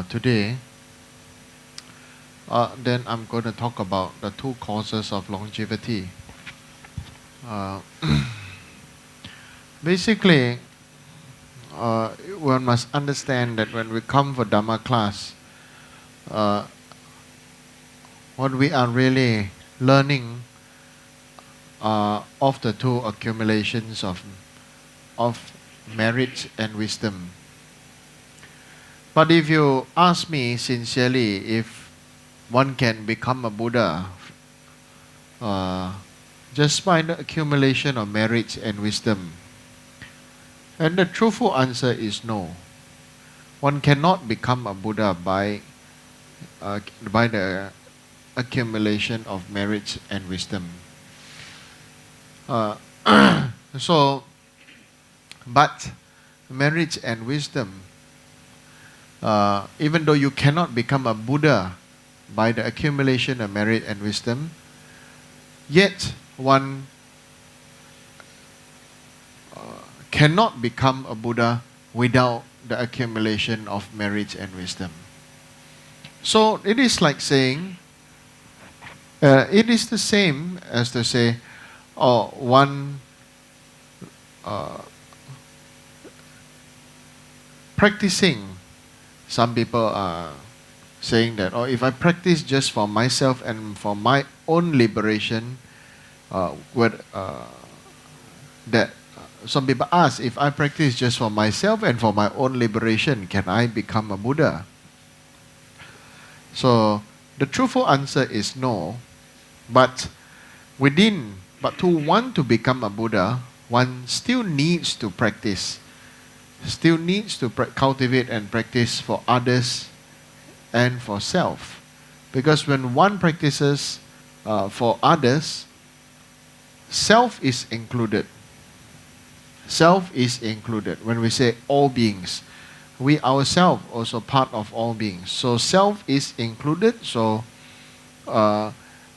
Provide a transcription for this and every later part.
today, then I'm going to talk about the two causes of longevity. Uh, basically, one must understand that when we come for Dhamma class, uh, what we are really learning of the two accumulations of merit and wisdom. But if you ask me sincerely if one can become a Buddha just by the accumulation of merit and wisdom, and the truthful answer is no. One cannot become a Buddha by the accumulation of merit and wisdom. So, but merit and wisdom, even though you cannot become a Buddha by the accumulation of merit and wisdom, yet one cannot become a Buddha without the accumulation of merit and wisdom. So it is like saying, it is the same as to say, one practicing. Some people are saying that, if I practice just for myself and for my own liberation, some people ask, if I practice just for myself and for my own liberation, can I become a Buddha? So the truthful answer is no. But to want to become a Buddha, one still needs to practice, still needs to cultivate and practice for others and for self. Because when one practices for others, self is included. Self is included. When we say all beings, we ourselves also part of all beings. So self is included. So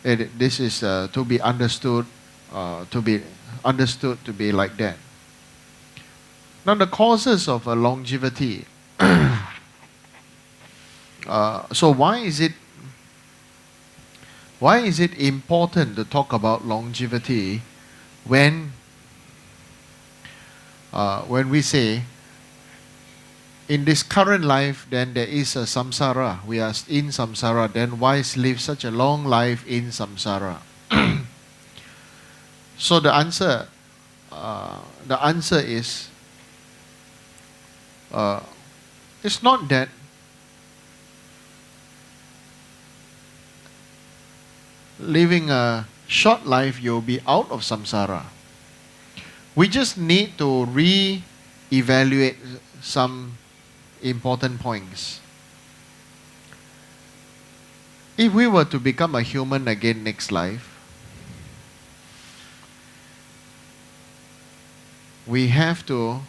this is to be understood, to be like that. Now the causes of longevity. So why is it important to talk about longevity when we say in this current life, then there is a samsara. We are in samsara. Then why live such a long life in samsara? So the answer is, it's not that living a short life you'll be out of samsara. We just need to re-evaluate some important points. If we were to become a human again next life, we have to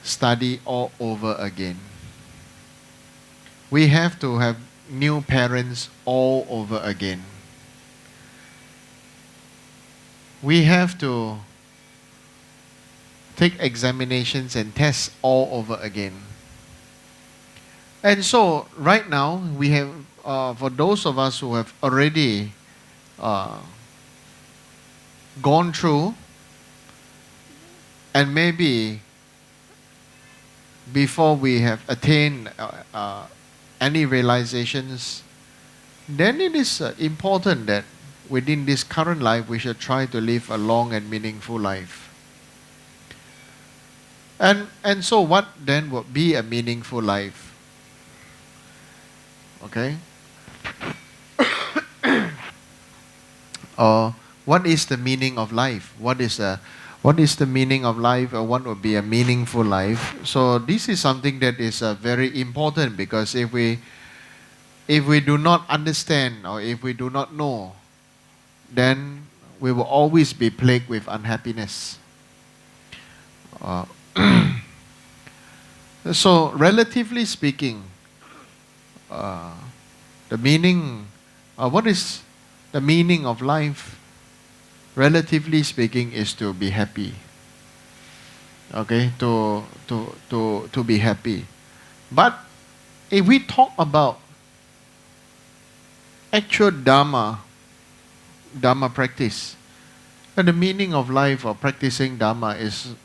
study all over again. We have to have new parents all over again. We have to take examinations and tests all over again. And so, right now, we have, for those of us who have already gone through, and maybe before we have attained any realizations, then it is important that within this current life we should try to live a long and meaningful life. And so what then would be a meaningful life? Okay? Or what is the meaning of life? What is the meaning of life, or what would be a meaningful life? So this is something that is very important, because if we do not understand, or if we do not know, then we will always be plagued with unhappiness. So relatively speaking, what is the meaning of life? Relatively speaking, is to be happy. Okay, to be happy. But if we talk about actual Dharma practice, and the meaning of life or practicing Dharma is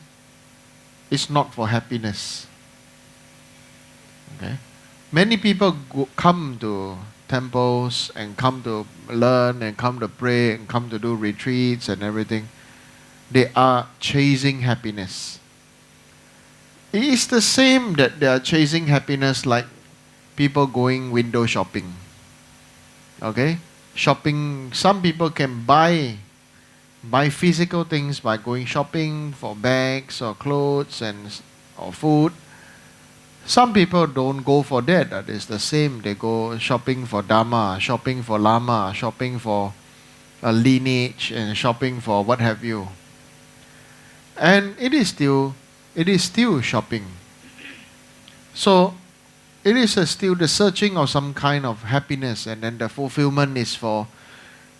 not for happiness. Okay? Many people come to temples and come to learn and come to pray and come to do retreats and everything. They are chasing happiness. It is the same that they are chasing happiness like people going window shopping. Okay? Shopping, some people can buy physical things by going shopping for bags or clothes or food. Some people don't go for that. That is the same. They go shopping for Dharma, shopping for Lama, shopping for a lineage, and shopping for what have you. And it is still shopping. So it is still the searching of some kind of happiness, and then the fulfillment is for,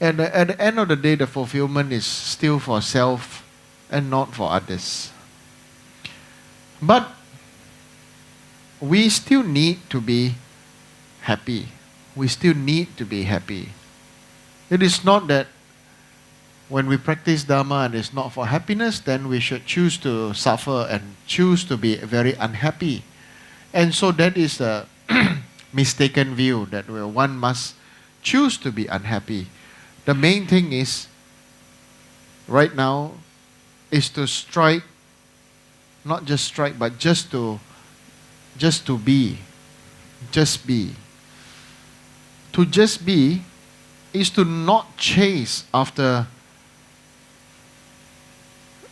and at the end of the day, the fulfillment is still for self and not for others. But we still need to be happy. We still need to be happy. It is not that when we practice Dharma and it's not for happiness, then we should choose to suffer and choose to be very unhappy. And so that is a mistaken view that one must choose to be unhappy. The main thing is, right now, is to strike, not just strike, but just to be. Just be. To just be is to not chase after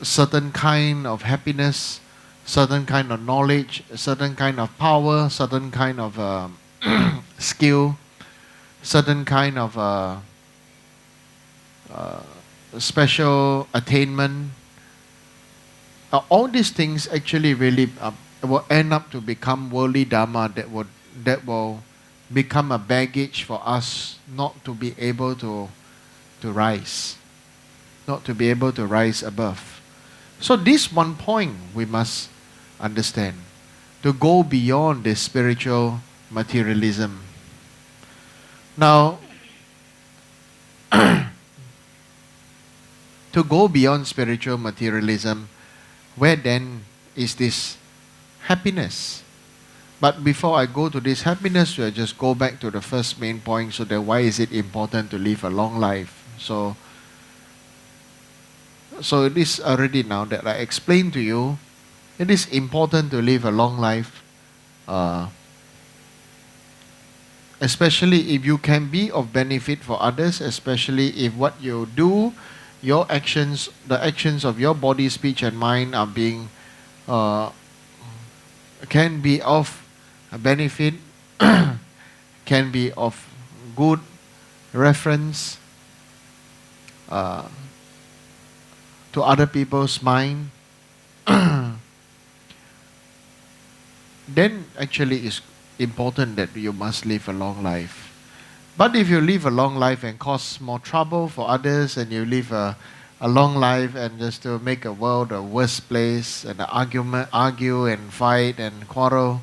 certain kind of happiness, certain kind of knowledge, certain kind of power, certain kind of skill, certain kind of special attainment. All these things actually really will end up to become worldly Dharma that will become a baggage for us not to be able to rise, not to be able to rise above. So this one point we must understand, to go beyond this spiritual materialism. Now, to go beyond spiritual materialism, where then is this happiness? But before I go to this happiness, we'll just go back to the first main point, so that why is it important to live a long life? So it is already now that I explained to you, it is important to live a long life, especially if you can be of benefit for others, especially if what you do, your actions, the actions of your body, speech and mind are being, can be of benefit, can be of good reference to other people's mind, then actually it's important that you must live a long life. But if you live a long life and cause more trouble for others, and you live a long life and just to make the world a worse place, and argue and fight and quarrel,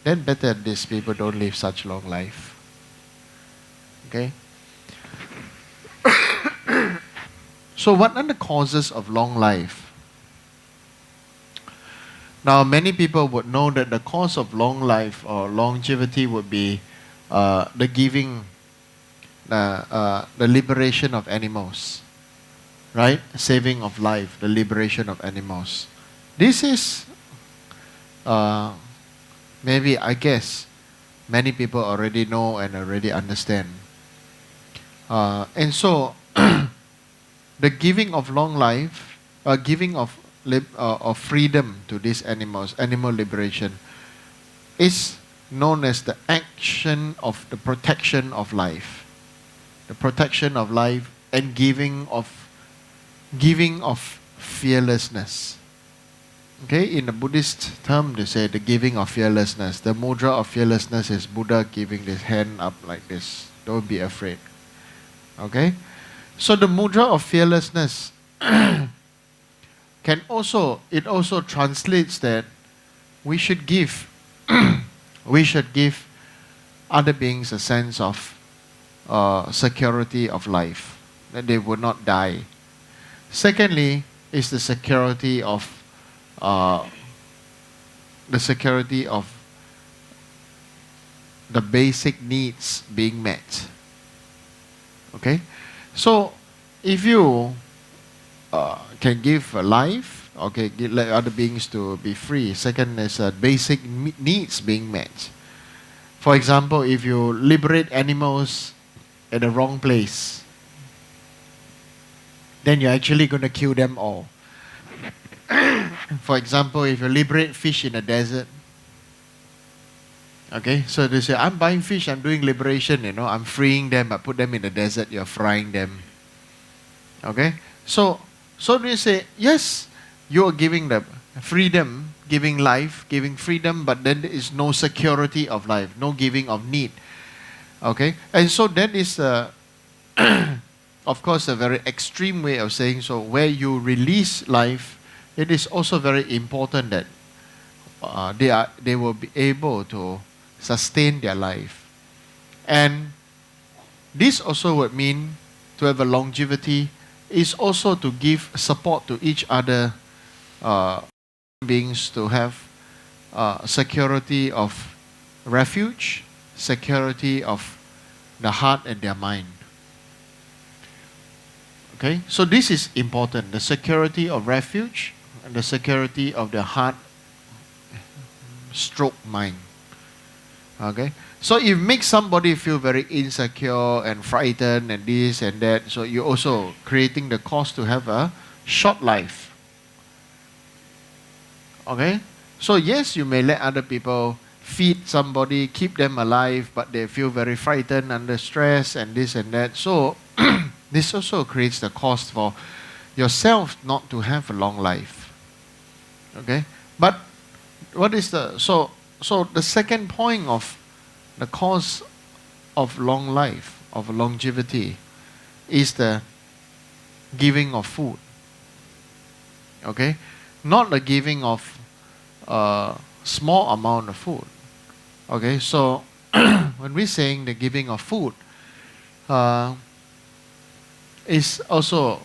then better these people don't live such long life. Okay? So what are the causes of long life? Now many people would know that the cause of long life or longevity would be the giving, the liberation of animals. Right? Saving of life, the liberation of animals. This is, maybe, I guess, many people already know and already understand. And so, the giving of long life, giving of freedom to these animals, animal liberation, is known as the action of the protection of life. The protection of life and giving of fearlessness. Okay, in the Buddhist term, they say the giving of fearlessness. The mudra of fearlessness is Buddha giving this hand up like this. Don't be afraid. Okay, so the mudra of fearlessness it also translates that we should give other beings a sense of security of life, that they would not die. Secondly, is uh, the security of the basic needs being met. Okay, so if you can give a life, okay, let other beings to be free. Second is basic needs being met. For example, if you liberate animals at the wrong place, then you're actually going to kill them all. For example, if you liberate fish in the desert, okay, so they say, I'm buying fish, I'm doing liberation, I'm freeing them, I put them in the desert, you're frying them. Okay, so they say, yes, you're giving them freedom, giving life, giving freedom, but then there is no security of life, no giving of need. Okay, and so that is, of course, a very extreme way of saying, so where you release life, it is also very important that they will be able to sustain their life. And this also would mean to have a longevity is also to give support to each other beings, to have security of refuge, security of the heart and their mind. Okay, so this is important, the security of refuge and the security of the heart stroke mind. Okay, so it makes somebody feel very insecure and frightened and this and that, so you're also creating the cause to have a short life. Okay, so yes, you may let other people feed somebody, keep them alive, but they feel very frightened under stress and this and that. So this also creates the cost for yourself not to have a long life. Okay, but what is the so the second point of the cause of long life, of longevity, is the giving of food. Okay, not the giving of a small amount of food. Okay, so when we're saying the giving of food, is also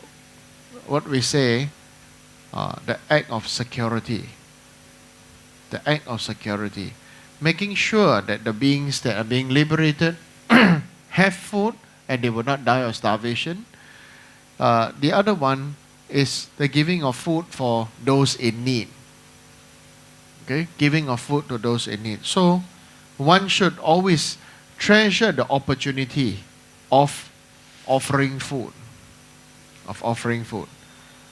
what we say, the act of security. The act of security. Making sure that the beings that are being liberated have food and they will not die of starvation. The other one is the giving of food for those in need. Okay, giving of food to those in need. So one should always treasure the opportunity of offering food.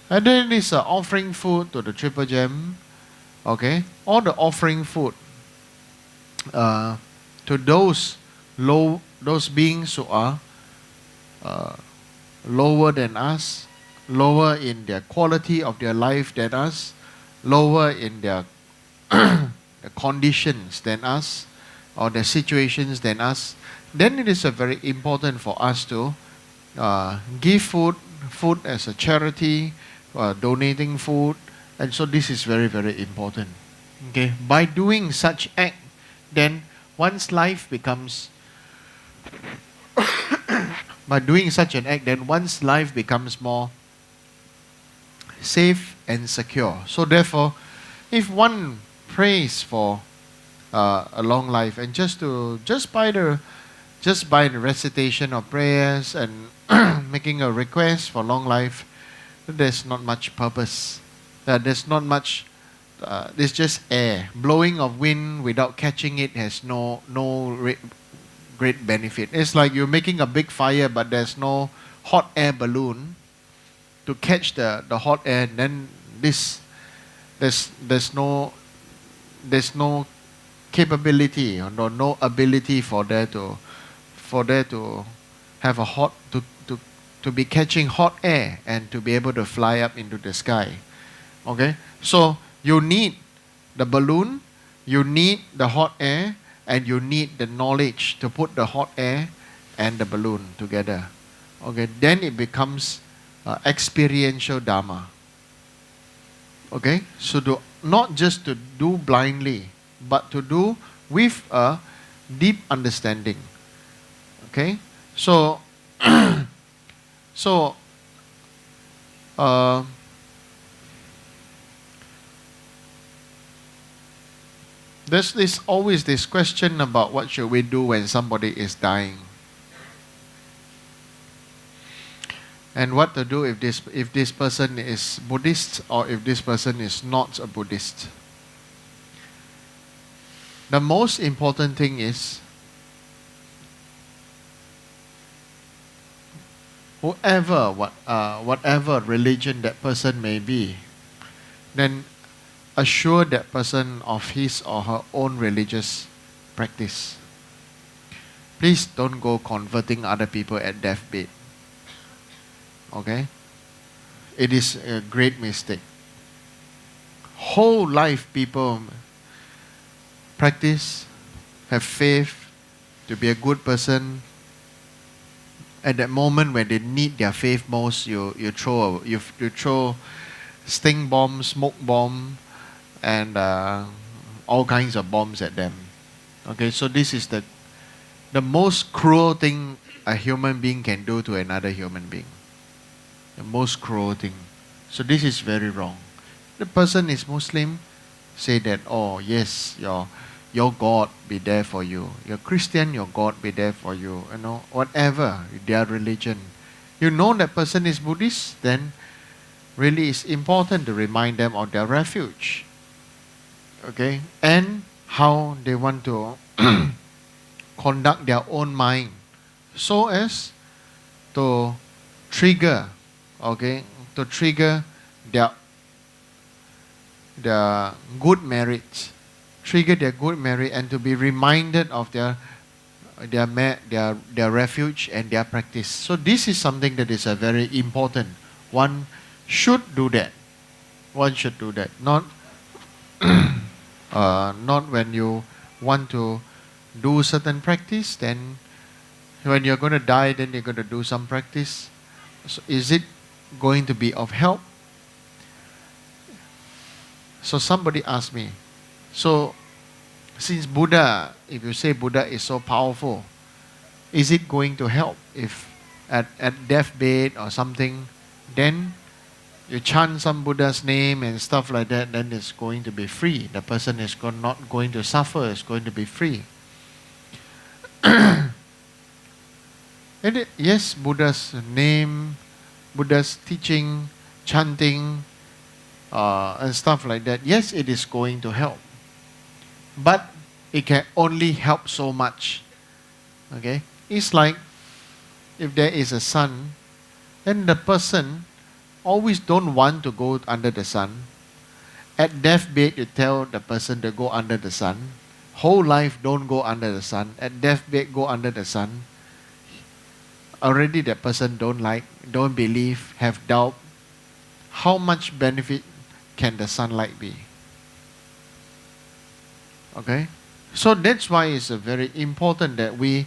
And then is offering food to the Triple Gem. Okay, or the offering food to those beings who are lower than us, lower in their quality of their life than us, lower in their the conditions than us, or the situations than us. Then it is very important for us to give food as a charity, donating food, and so this is very, very important. Okay, by doing such act, then one's life becomes by doing such an act, then one's life becomes more safe and secure. So therefore, if one prays for a long life, and just by the recitation of prayers and making a request for long life, there's not much purpose. There's not much. There's just air. Blowing of wind without catching it has no great benefit. It's like you're making a big fire, but there's no hot air balloon to catch the hot air. And then there's no capability or no ability for there to have a hot to be catching hot air and to be able to fly up into the sky. Okay, so you need the balloon, you need the hot air, and you need the knowledge to put the hot air and the balloon together. Okay, then it becomes experiential Dharma. Okay, so not just to do blindly, but to do with a deep understanding. Okay? So, so uh, there's always this question about what should we do when somebody is dying. And what to do if this person is Buddhist or if this person is not a Buddhist. The most important thing is whatever religion that person may be, then assure that person of his or her own religious practice. Please don't go converting other people at deathbed. Okay? It is a great mistake. Whole life people practice, have faith to be a good person. At that moment when they need their faith most, you throw sting bomb, smoke bomb, and all kinds of bombs at them. Okay, so this is the most cruel thing a human being can do to another human being. The most cruel thing. So this is very wrong. The person is Muslim, say that, oh yes, your God be there for you. You're Christian, your God be there for you. You know, whatever their religion. You know that person is Buddhist, then really it's important to remind them of their refuge. Okay? And how they want to conduct their own mind so as to trigger, okay, to trigger their good merits, trigger their good merit, and to be reminded of their refuge and their practice. So this is something that is a very important. One should do that. One should do that. Not not when you want to do certain practice, then when you're going to die, then you're going to do some practice. So is it going to be of help? So somebody asked me, so since Buddha, if you say Buddha is so powerful, is it going to help if at deathbed or something, then you chant some Buddha's name and stuff like that, then it's going to be free. The person is not going to suffer, it's going to be free. Yes, Buddha's name, Buddha's teaching, chanting, and stuff like that, yes, it is going to help. But it can only help so much. Okay? It's like if there is a sun, then the person always don't want to go under the sun. At deathbed, you tell the person to go under the sun. Whole life, don't go under the sun. At deathbed, go under the sun. Already that person don't believe, have doubt. How much benefit can the sunlight be? Okay? So that's why it's very important that we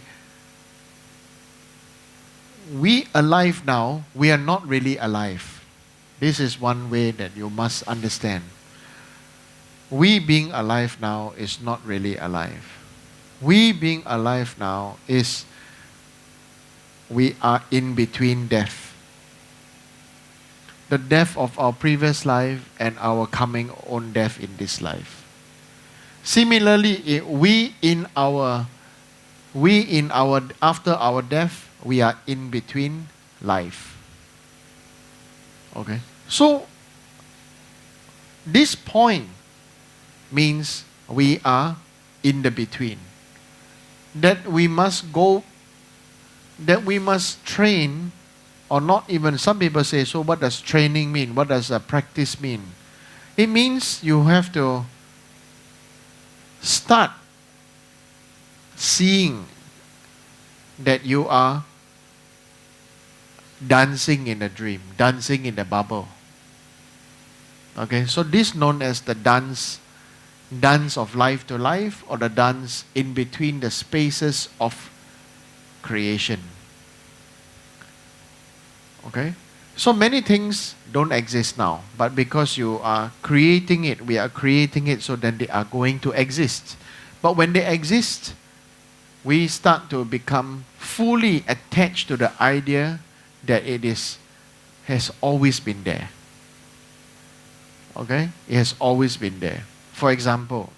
alive now, we are not really alive. This is one way that you must understand. We being alive now is not really alive. We being alive now is we are in between death. The death of our previous life and our coming own death in this life. Similarly, after our death, we are in between life. Okay? So, this point means we are in the between. That we must train, or not even, some people say, so what does training mean? What does a practice mean? It means you have to start seeing that you are dancing in a dream, dancing in a bubble. Okay, so this is known as the dance of life to life, or the dance in between the spaces of creation. Okay, so many things don't exist now, but because you are creating it, we are creating it, so then they are going to exist. But when they exist, we start to become fully attached to the idea that has always been there. Okay? It has always been there. For example,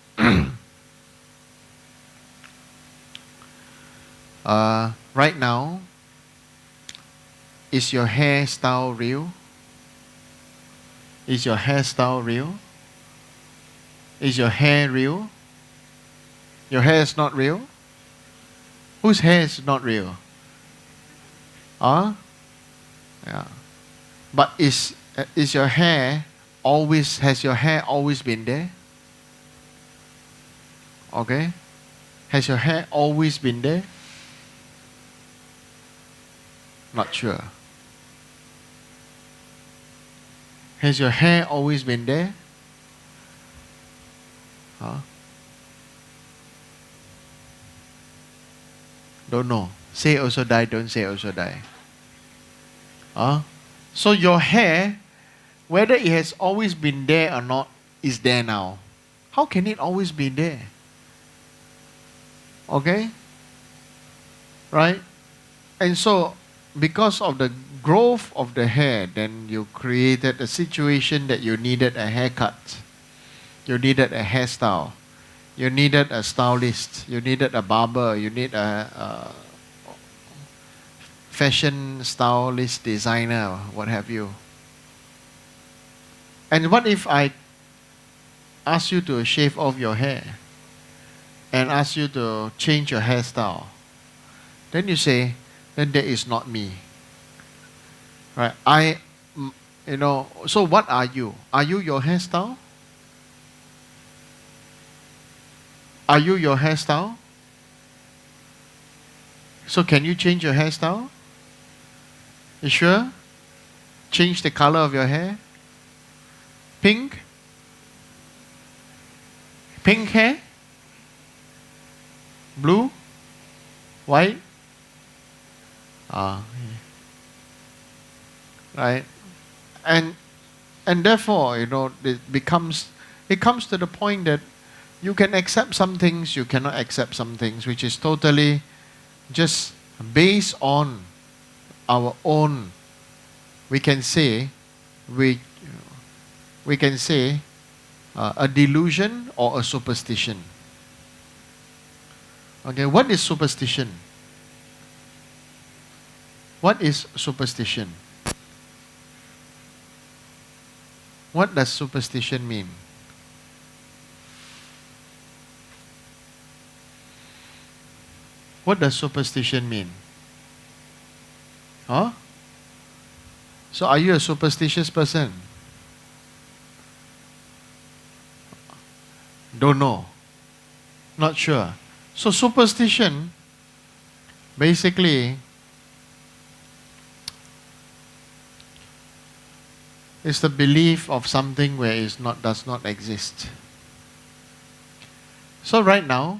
right now, is your hairstyle real? Is your hairstyle real? Is your hair real? Your hair is not real? Whose hair is not real? Yeah. But is your hair has your hair always been there? Okay? Has your hair always been there? Not sure. Has your hair always been there? Huh? Don't know. Say also die, don't say also die. So your hair, whether it has always been there or not, is there now. How can it always be there? Okay? Right? And so, because of the growth of the hair, then you created a situation that you needed a haircut. You needed a hairstyle. You needed a stylist. You needed a barber. You need a fashion stylist, designer, what have you. And what if I ask you to shave off your hair and ask you to change your hairstyle? Then you say, then that is not me. Right? So what are you? Are you your hairstyle? Are you your hairstyle? So can you change your hairstyle? You sure? Change the color of your hair? Pink? Pink hair? Blue? White? Right? And therefore, it comes to the point that you can accept some things, you cannot accept some things, which is totally just based on our own, we can say a delusion or a superstition. Okay, what is superstition? What is superstition? What does superstition mean? What does superstition mean? Huh? So are you a superstitious person? Don't know. Not sure. So superstition basically is the belief of something where it does not exist. So right now,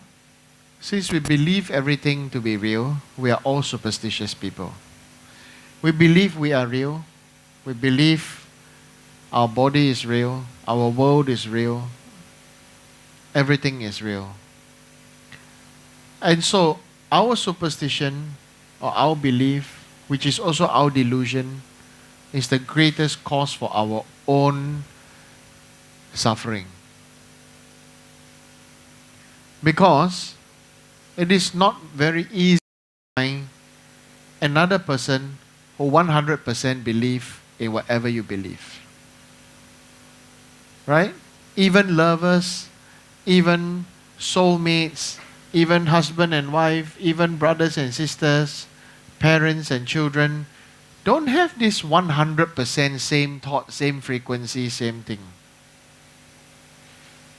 since we believe everything to be real, we are all superstitious people. We believe we are real. We believe our body is real. Our world is real. Everything is real. And so our superstition or our belief, which is also our delusion, is the greatest cause for our own suffering. Because it is not very easy to find another person who 100% believe in whatever you believe. Right? Even lovers, even soulmates, even husband and wife, even brothers and sisters, parents and children, don't have this 100% same thought, same frequency, same thing.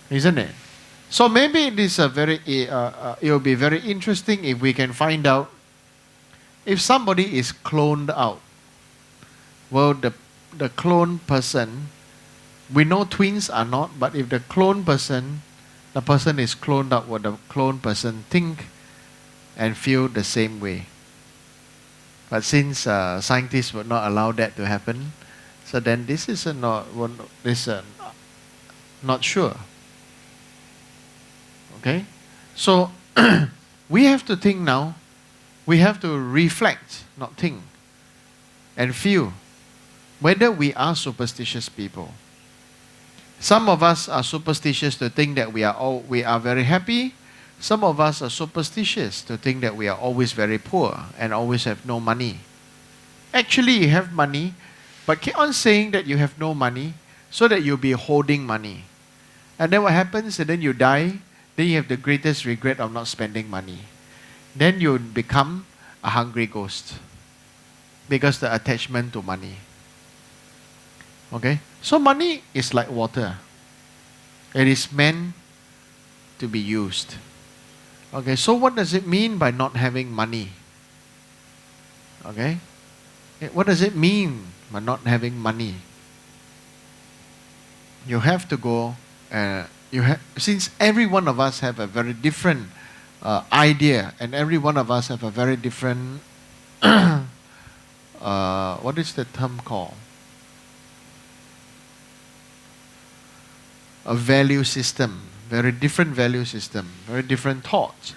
Isn't it? So maybe it is it will be very interesting if we can find out if somebody is cloned out. Well, the cloned person, we know twins are not, but if the cloned person, the person is cloned out, will the cloned person think and feel the same way? But since scientists would not allow that to happen, so then this is not sure. Okay? So, we have to think now. We have to reflect, not think, and feel whether we are superstitious people. Some of us are superstitious to think that we are very happy. Some of us are superstitious to think that we are always very poor and always have no money. Actually, you have money, but keep on saying that you have no money so that you'll be holding money. And then what happens? And then you die. Then you have the greatest regret of not spending money. Then you become a hungry ghost because the attachment to money. Okay? So money is like water. It is meant to be used. Okay, so what does it mean by not having money? Okay? What does it mean by not having money? You have to go, since every one of us have a very different idea, and every one of us have a very different, what is the term called? A value system, very different value system, very different thoughts.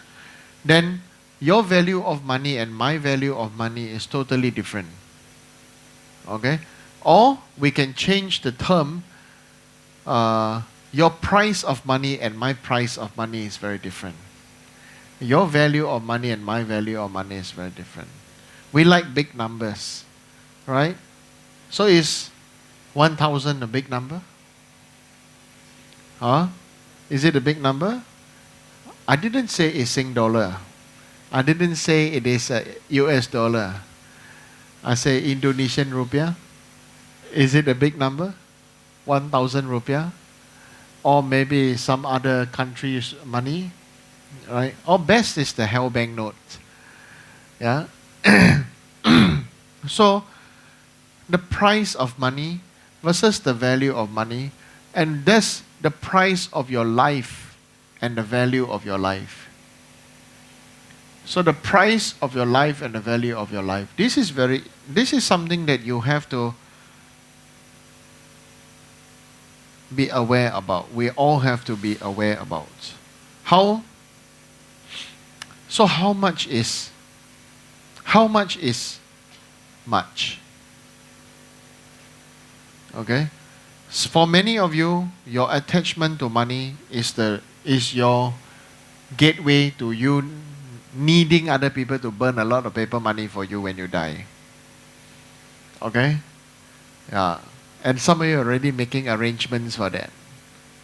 Then your value of money and my value of money is totally different. Okay? Or we can change the term, your price of money and my price of money is very different. Your value of money and my value of money is very different. We like big numbers, right? So is 1,000 a big number? Huh? Is it a big number? I didn't say it's Sing dollar. I didn't say it is a US dollar. I say Indonesian rupiah. Is it a big number? 1,000 rupiah? Or maybe some other country's money? Right? Or best is the hell bank note. Yeah? So, the price of money versus the value of money, and that's the price of your life and the value of your life. So the price of your life and the value of your life. This is something that you have to be aware about. We all have to be aware about. So how much is much? Okay? For many of you, your attachment to money is your gateway to you needing other people to burn a lot of paper money for you when you die. Okay? Yeah. And some of you are already making arrangements for that.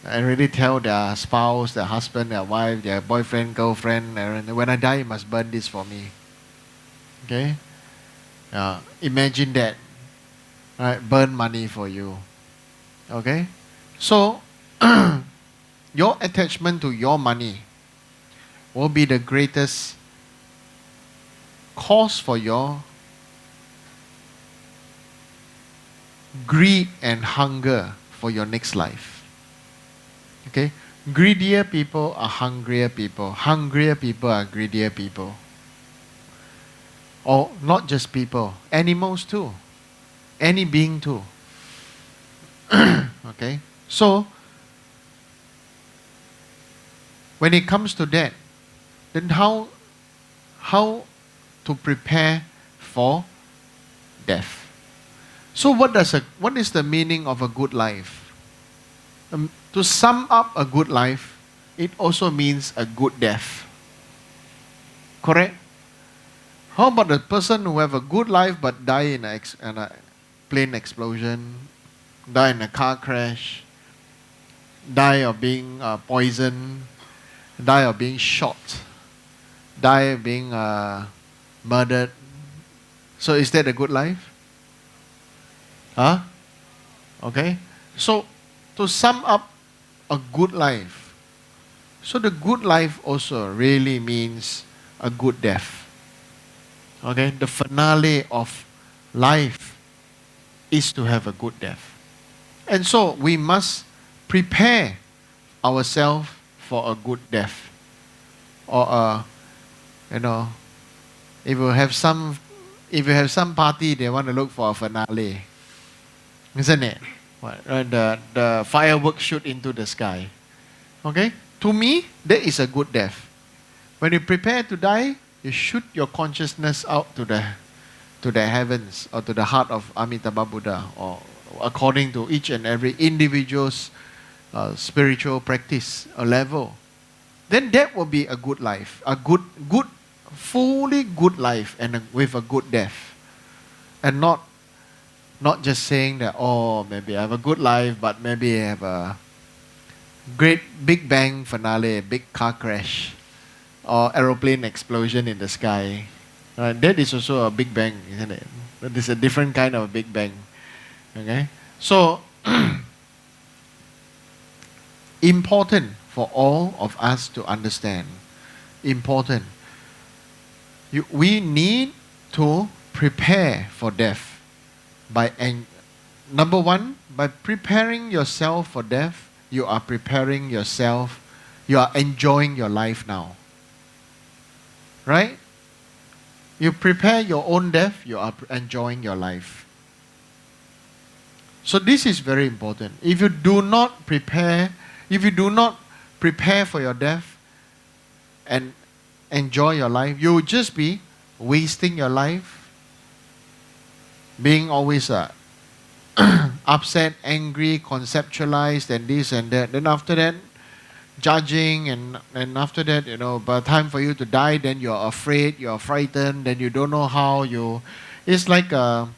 I already tell their spouse, their husband, their wife, their boyfriend, girlfriend, and when I die, you must burn this for me. Okay? Imagine that. Right? Burn money for you. Okay? So, your attachment to your money will be the greatest cause for your greed and hunger for your next life. Okay? Greedier people are hungrier people. Hungrier people are greedier people. Or not just people, animals too. Any being too. Okay? So, when it comes to that, then how to prepare for death? So what is the meaning of a good life? To sum up a good life, it also means a good death. Correct? How about the person who have a good life but die in a plane explosion, die in a car crash, die of being poisoned, die of being shot, die of being murdered? So is that a good life? Huh? Okay? So, to sum up a good life, so the good life also really means a good death. Okay? The finale of life is to have a good death. And so, we must prepare ourselves for a good death. Or, if you have some party, they want to look for a finale. Isn't it? The fireworks shoot into the sky. Okay? To me, that is a good death. When you prepare to die, you shoot your consciousness out to the heavens or to the heart of Amitabha Buddha, or according to each and every individual's spiritual practice or level. Then that will be a good life, a good, fully good life, and with a good death, and not just saying that, oh, maybe I have a good life, but maybe I have a great Big Bang finale, big car crash, or aeroplane explosion in the sky. That is also a Big Bang, isn't it? That is a different kind of Big Bang. Okay, so important for all of us to understand. Important. We need to prepare for death number one, by preparing yourself for death. You are preparing yourself. You are enjoying your life now. Right? You prepare your own death, you are enjoying your life. So this is very important. If you do not prepare for your death and enjoy your life, you will just be wasting your life, being always upset, angry, conceptualized, and this and that. Then after that, judging, and after that, by the time for you to die, then you're afraid, you're frightened, then you don't know how you. It's like a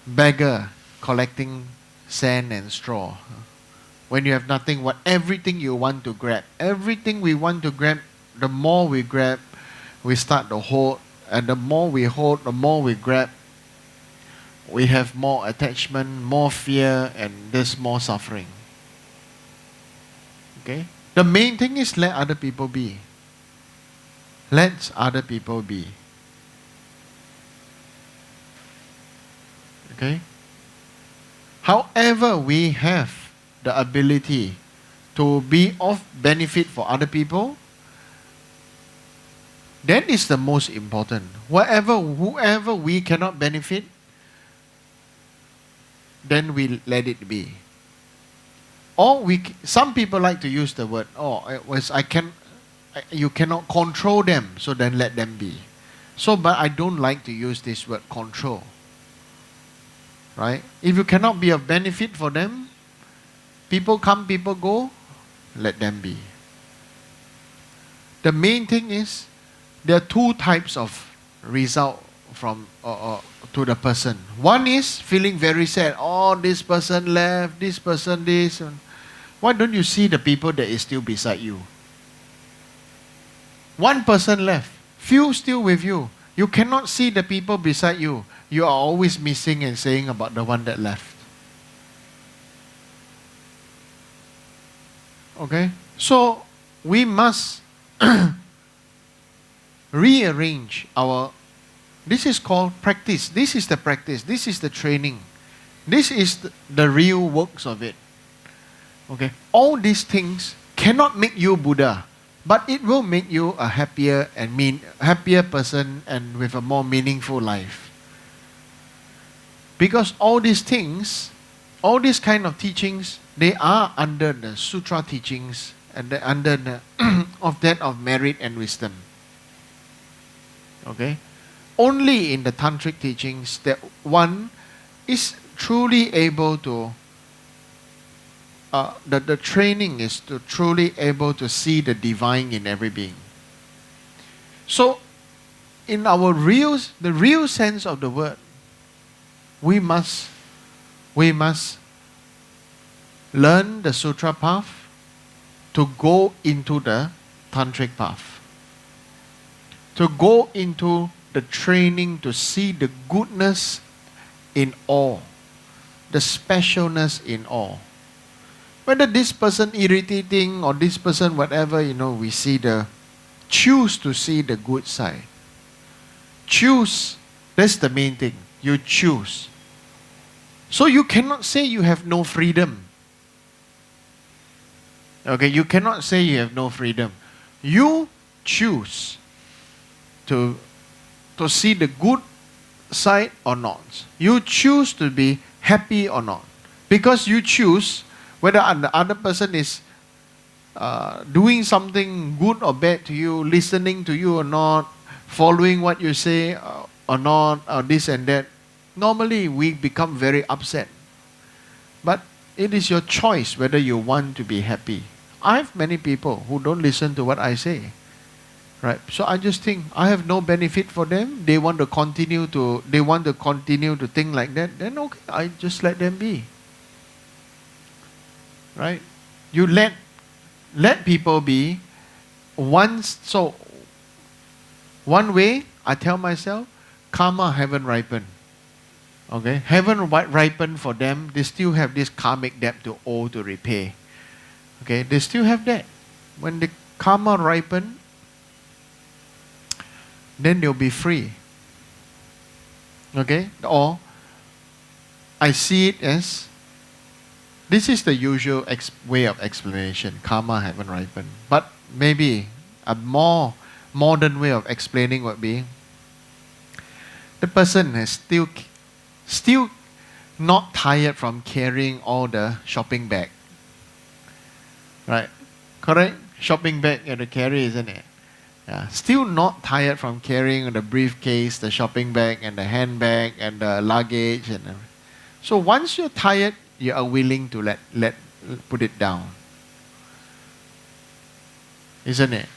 beggar collecting sand and straw. When you have nothing, everything you want to grab, everything we want to grab, the more we grab, we start to hold, and the more we hold, the more we grab. We have more attachment, more fear, and there's more suffering. Okay? The main thing is let other people be. Let other people be. Okay? However, we have the ability to be of benefit for other people, that is the most important. Whoever we cannot benefit, then we let it be. Or some people like to use the word, you cannot control them, so then let them be. But I don't like to use this word control. Right? If you cannot be of benefit for them, people come, people go, let them be. The main thing is, there are two types of result from to the person. One is feeling very sad. Oh, this person left, this person this. Why don't you see the people that is still beside you? One person left, few still with you. You cannot see the people beside you. You are always missing and saying about the one that left. Okay? So, we must rearrange our. This is called practice. This is the practice. This is the training. This is the real works of it. Okay? All these things cannot make you Buddha, but it will make you a happier person and with a more meaningful life. Because all these things, all these kind of teachings, they are under the sutra teachings and under the of merit and wisdom. Okay? Only in the tantric teachings that one is truly able to, the training is to truly able to see the divine in every being. So, in the real sense of the word, we must learn the sutra path to go into the tantric path. To go into the training to see the goodness in all, the specialness in all. Whether this person irritating or this person whatever, we choose to see the good side. Choose, that's the main thing. You choose. So you cannot say you have no freedom. Okay, you cannot say you have no freedom. You choose to see the good side or not. You choose to be happy or not. Because you choose whether the other person is doing something good or bad to you, listening to you or not, following what you say or not, or this and that, normally we become very upset. But it is your choice whether you want to be happy. I have many people who don't listen to what I say. Right. So I just think I have no benefit for them. They want to continue to think like that, then okay, I just let them be. Right? You let people be once. So one way I tell myself, karma haven't ripened. Okay? Haven't ripened for them. They still have this karmic debt to owe to repay. Okay? They still have that. When the karma ripen, then they'll be free. Okay? Or I see it as, this is the usual way of explanation. Karma haven't ripened. But maybe a more modern way of explaining would be, the person has still not tired from carrying all the shopping bag. Right? Correct? Shopping bag you have to carry, isn't it? Yeah. Still not tired from carrying the briefcase, the shopping bag, and the handbag, and the luggage, and everything. So once you're tired, you are willing to let put it down, isn't it?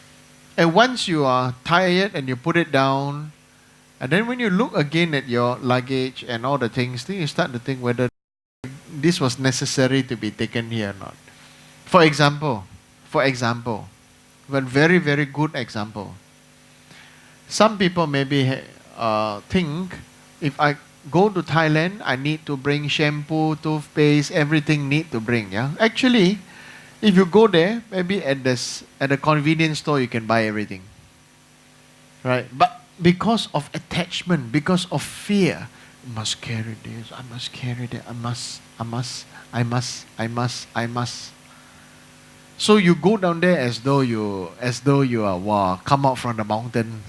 And once you are tired and you put it down, and then when you look again at your luggage and all the things, then you start to think whether this was necessary to be taken here or not. For example, one very, very good example. Some people maybe think, if I go to Thailand, I need to bring shampoo, toothpaste, everything need to bring. Yeah, actually, if you go there, maybe at the convenience store you can buy everything. Right, but because of attachment, because of fear, I must carry this, I must carry that, I must. So you go down there as though you are come out from the mountain.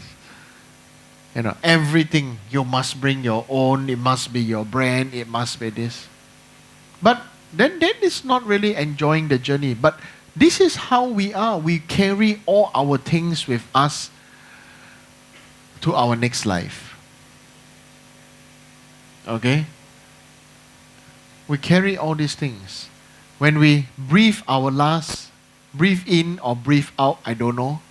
You know, everything you must bring your own. It must be your brand. It must be this. But then that is not really enjoying the journey. But this is how we are. We carry all our things with us to our next life. Okay? We carry all these things. When we breathe in or breathe out, I don't know.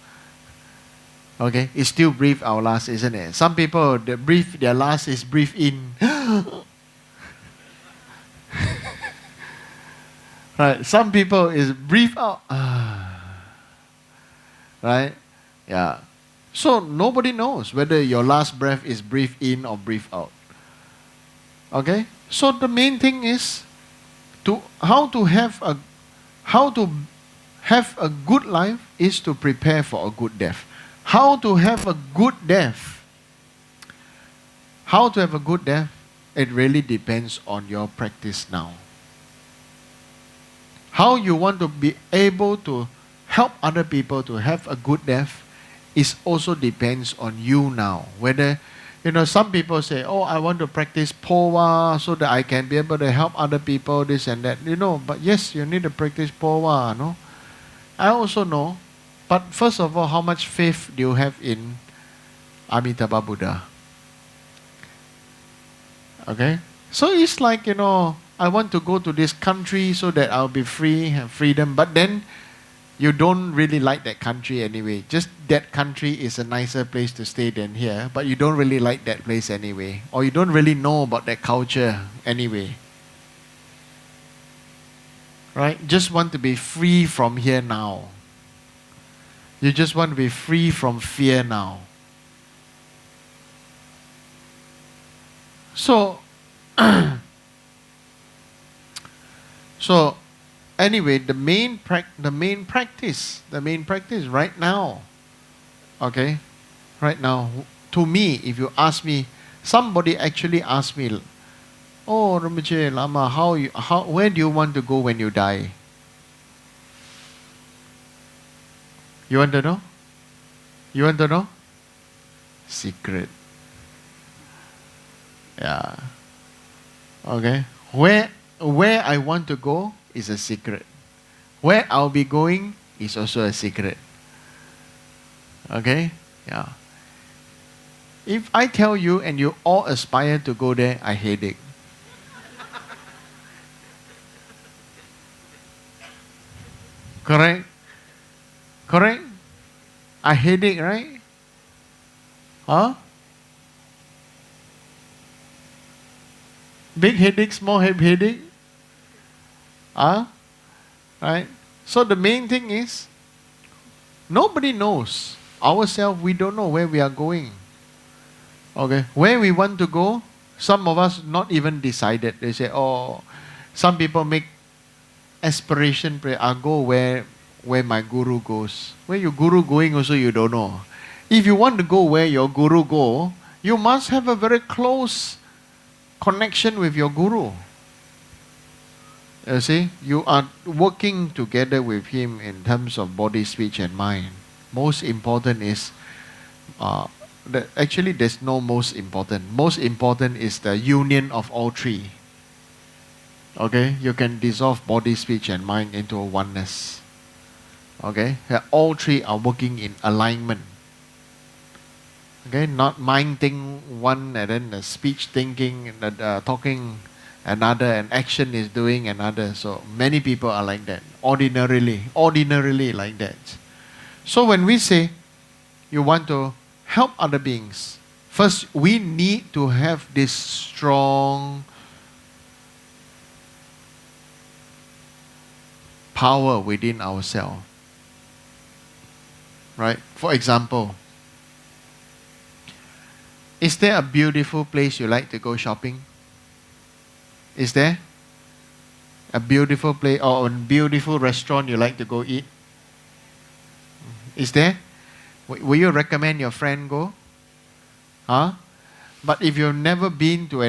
Okay, it's still breathe our last, isn't it? Some people, their last is breathe in. Right, some people is breathe out. Right? Yeah. So nobody knows whether your last breath is breathe in or breathe out. Okay? So the main thing is how to have a good life is to prepare for a good death. How to have a good death? How to have a good death? It really depends on your practice now. How you want to be able to help other people to have a good death is also depends on you now. Whether, some people say, oh, I want to practice powa so that I can be able to help other people, this and that. But yes, you need to practice powa, no? I also know. But first of all, how much faith do you have in Amitabha Buddha? Okay? So it's like, I want to go to this country so that I'll be free, have freedom. But then you don't really like that country anyway. Just that country is a nicer place to stay than here. But you don't really like that place anyway. Or you don't really know about that culture anyway. Right? Just want to be free from here now. You just want to be free from fear now. So, anyway, the main practice right now, okay, right now, to me, if you ask me, somebody actually asked me, oh, Rinpoche, Lama, where do you want to go when you die? You want to know? You want to know? Secret. Yeah. Okay. Where I want to go is a secret. Where I'll be going is also a secret. Okay? Yeah. If I tell you and you all aspire to go there, I headache. Correct? Correct? I headache, right? Huh? Big headache, small headache? Huh? Right? So the main thing is, nobody knows. Ourselves, we don't know where we are going. Okay? Where we want to go, some of us not even decided. They say, oh, some people make aspiration prayer. I'll go where my guru goes. Where your guru going also you don't know. If you want to go where your guru go, you must have a very close connection with your guru. You see, you are working together with him in terms of body, speech, and mind. Most important is, actually there's no most important. Most important is the union of all three. Okay, you can dissolve body, speech, and mind into a oneness. Okay, all three are working in alignment. Okay, not mind think one and then the speech thinking, talking another, and action is doing another. So many people are like that, ordinarily like that. So when we say you want to help other beings, first we need to have this strong power within ourselves. Right? For example, is there a beautiful place you like to go shopping? Is there a beautiful place or a beautiful restaurant you like to go eat? Is there? Will you recommend your friend go? Huh? But if you've never been to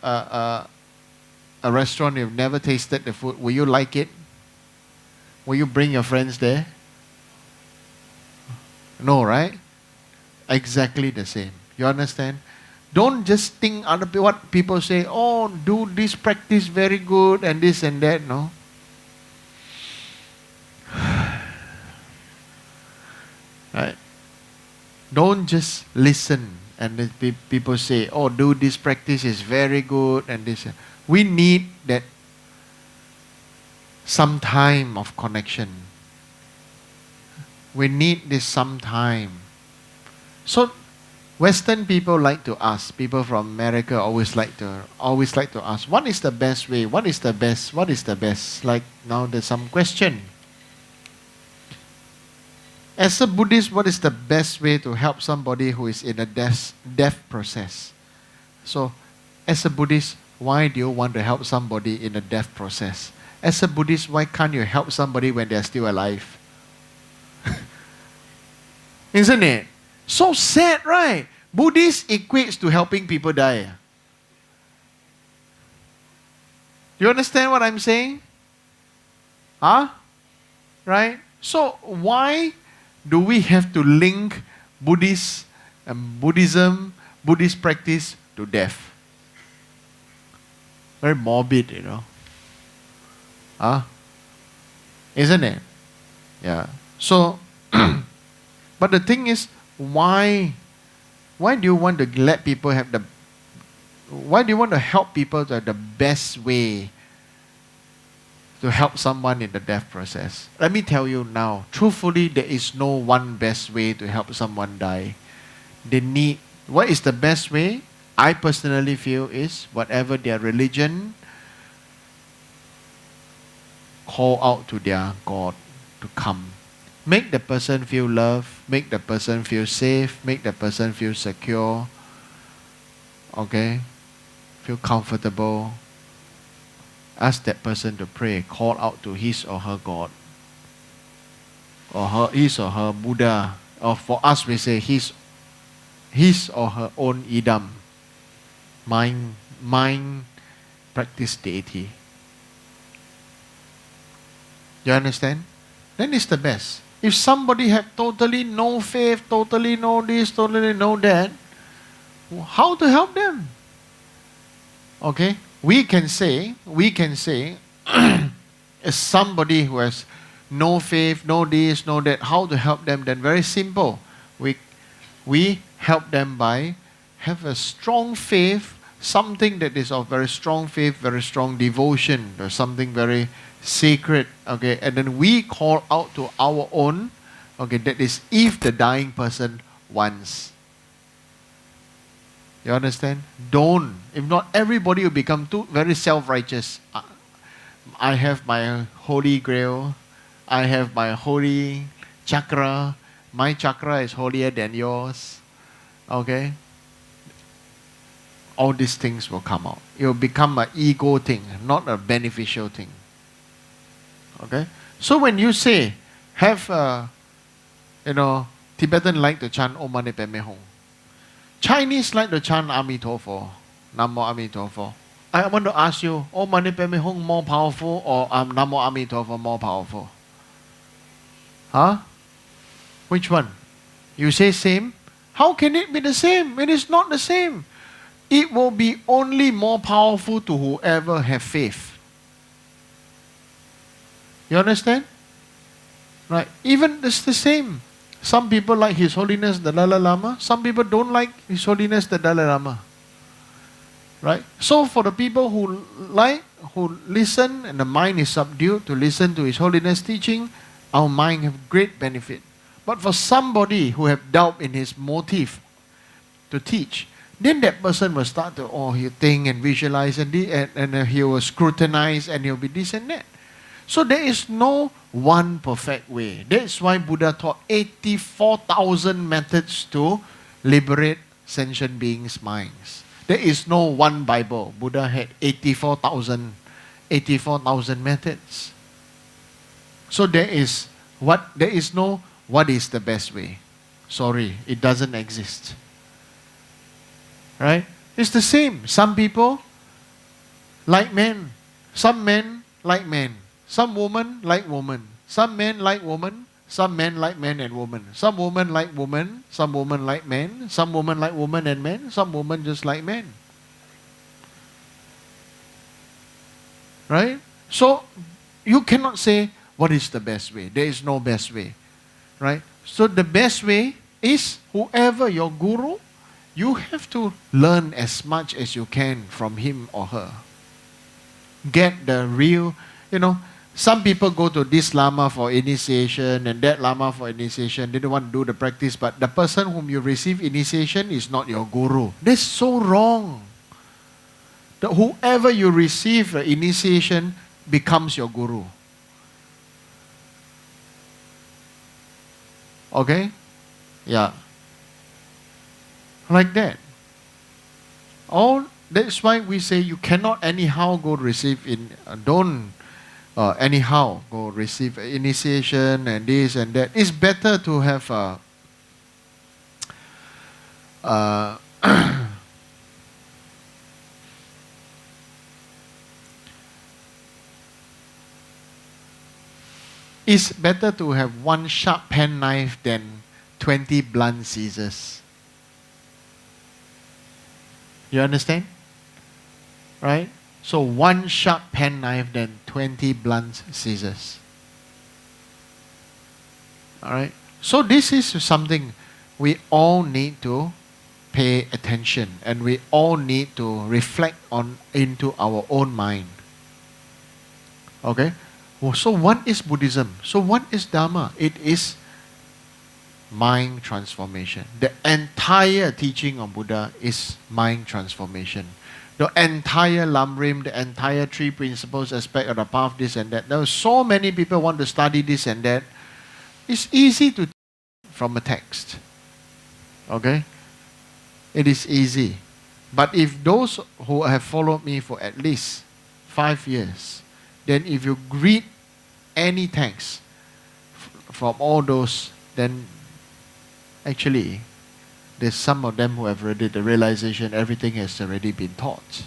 a restaurant, you've never tasted the food, will you like it? Will you bring your friends there? No, right? Exactly the same. You understand? Don't just think what people say, oh, do this practice very good and this and that. No. Right? Don't just listen and then people say, oh, do this practice is very good and this. We need that some time of connection. We need this some time. So Western people like to ask, people from America always like to ask, what is the best way? What is the best? What is the best? Like now there's some question. As a Buddhist, what is the best way to help somebody who is in a death process? So, as a Buddhist, why do you want to help somebody in a death process? As a Buddhist, why can't you help somebody when they're still alive? Isn't it? So sad, right? Buddhist equates to helping people die. You understand what I'm saying? Huh? Right? So why do we have to link Buddhist Buddhism, Buddhist practice to death? Very morbid, you know. Huh? Isn't it? Yeah. So, but the thing is, why do you want to let people have the, why do you want to help people to have the best way to help someone in the death process? Let me tell you now, truthfully, there is no one best way to help someone die. They need, what is the best way? I personally feel is whatever their religion, call out to their God to come. Make the person feel loved, make the person feel safe, make the person feel secure, okay? Feel comfortable. Ask that person to pray, call out to his or her God, or his or her Buddha, or for us we say his or her own idam, mind practice deity. You understand? Then it's the best. If somebody have totally no faith, totally no this, totally no that, how to help them? Okay? We can say, as somebody who has no faith, no this, no that. How to help them? Then very simple. We help them by have a strong faith, something that is of very strong faith, very strong devotion, or something very sacred. Okay, and then we call out to our own. Okay, that is if the dying person wants. You understand? Don't. If not, everybody will become too very self-righteous. I have my holy grail. I have my holy chakra. My chakra is holier than yours. Okay? All these things will come out. It will become an ego thing, not a beneficial thing. Okay? So when you say, have Tibetan like to chant Om Mani Padme Hum. Chinese like to chant Amitofo, Namo Amitofo. I want to ask you, Om Mani Padme Hum more powerful or Namo Amitofo more powerful? Huh? Which one? You say same? How can it be the same? It is not the same. It will be only more powerful to whoever have faith. You understand? Right? Even it's the same. Some people like His Holiness the Dalai Lama. Some people don't like His Holiness the Dalai Lama. Right? So for the people who listen, and the mind is subdued to listen to His Holiness teaching, our mind have great benefit. But for somebody who have doubt in his motive to teach, then that person will start to, he'll think and visualize and he will scrutinize and he'll be this and that. So there is no one perfect way. That's why Buddha taught 84,000 methods to liberate sentient beings' minds. There is no one Bible. Buddha had 84,000 methods. So there is no what is the best way. Sorry, it doesn't exist. Right? It's the same. Some people like men. Some men like men. Some women like women. Some men like women. Some men like men and women. Some women like women. Some women like men. Some women like women and men. Some women just like men. Right? So you cannot say what is the best way. There is no best way. Right? So the best way is whoever your guru, you have to learn as much as you can from him or her. Get the real, some people go to this Lama for initiation and that Lama for initiation. They don't want to do the practice, but the person whom you receive initiation is not your guru. That's so wrong. Whoever you receive the initiation becomes your guru. Okay? Yeah. Like that. That's why we say you cannot anyhow go receive anyhow go receive initiation and this and that. It's better to have it's better to have one sharp penknife than 20 blunt scissors. You understand? Right? So one sharp penknife than 20 blunt scissors. Alright? So this is something we all need to pay attention and we all need to reflect on into our own mind. Okay? So what is Buddhism? So what is Dharma? It is mind transformation. The entire teaching of Buddha is mind transformation. The entire Lamrim, the entire three principles aspect of the path, this and that. There are so many people want to study this and that. It's easy to from a text. Okay? It is easy. But if those who have followed me for at least 5 years, then if you read any text from all those, then actually there's some of them who have already the realization everything has already been taught.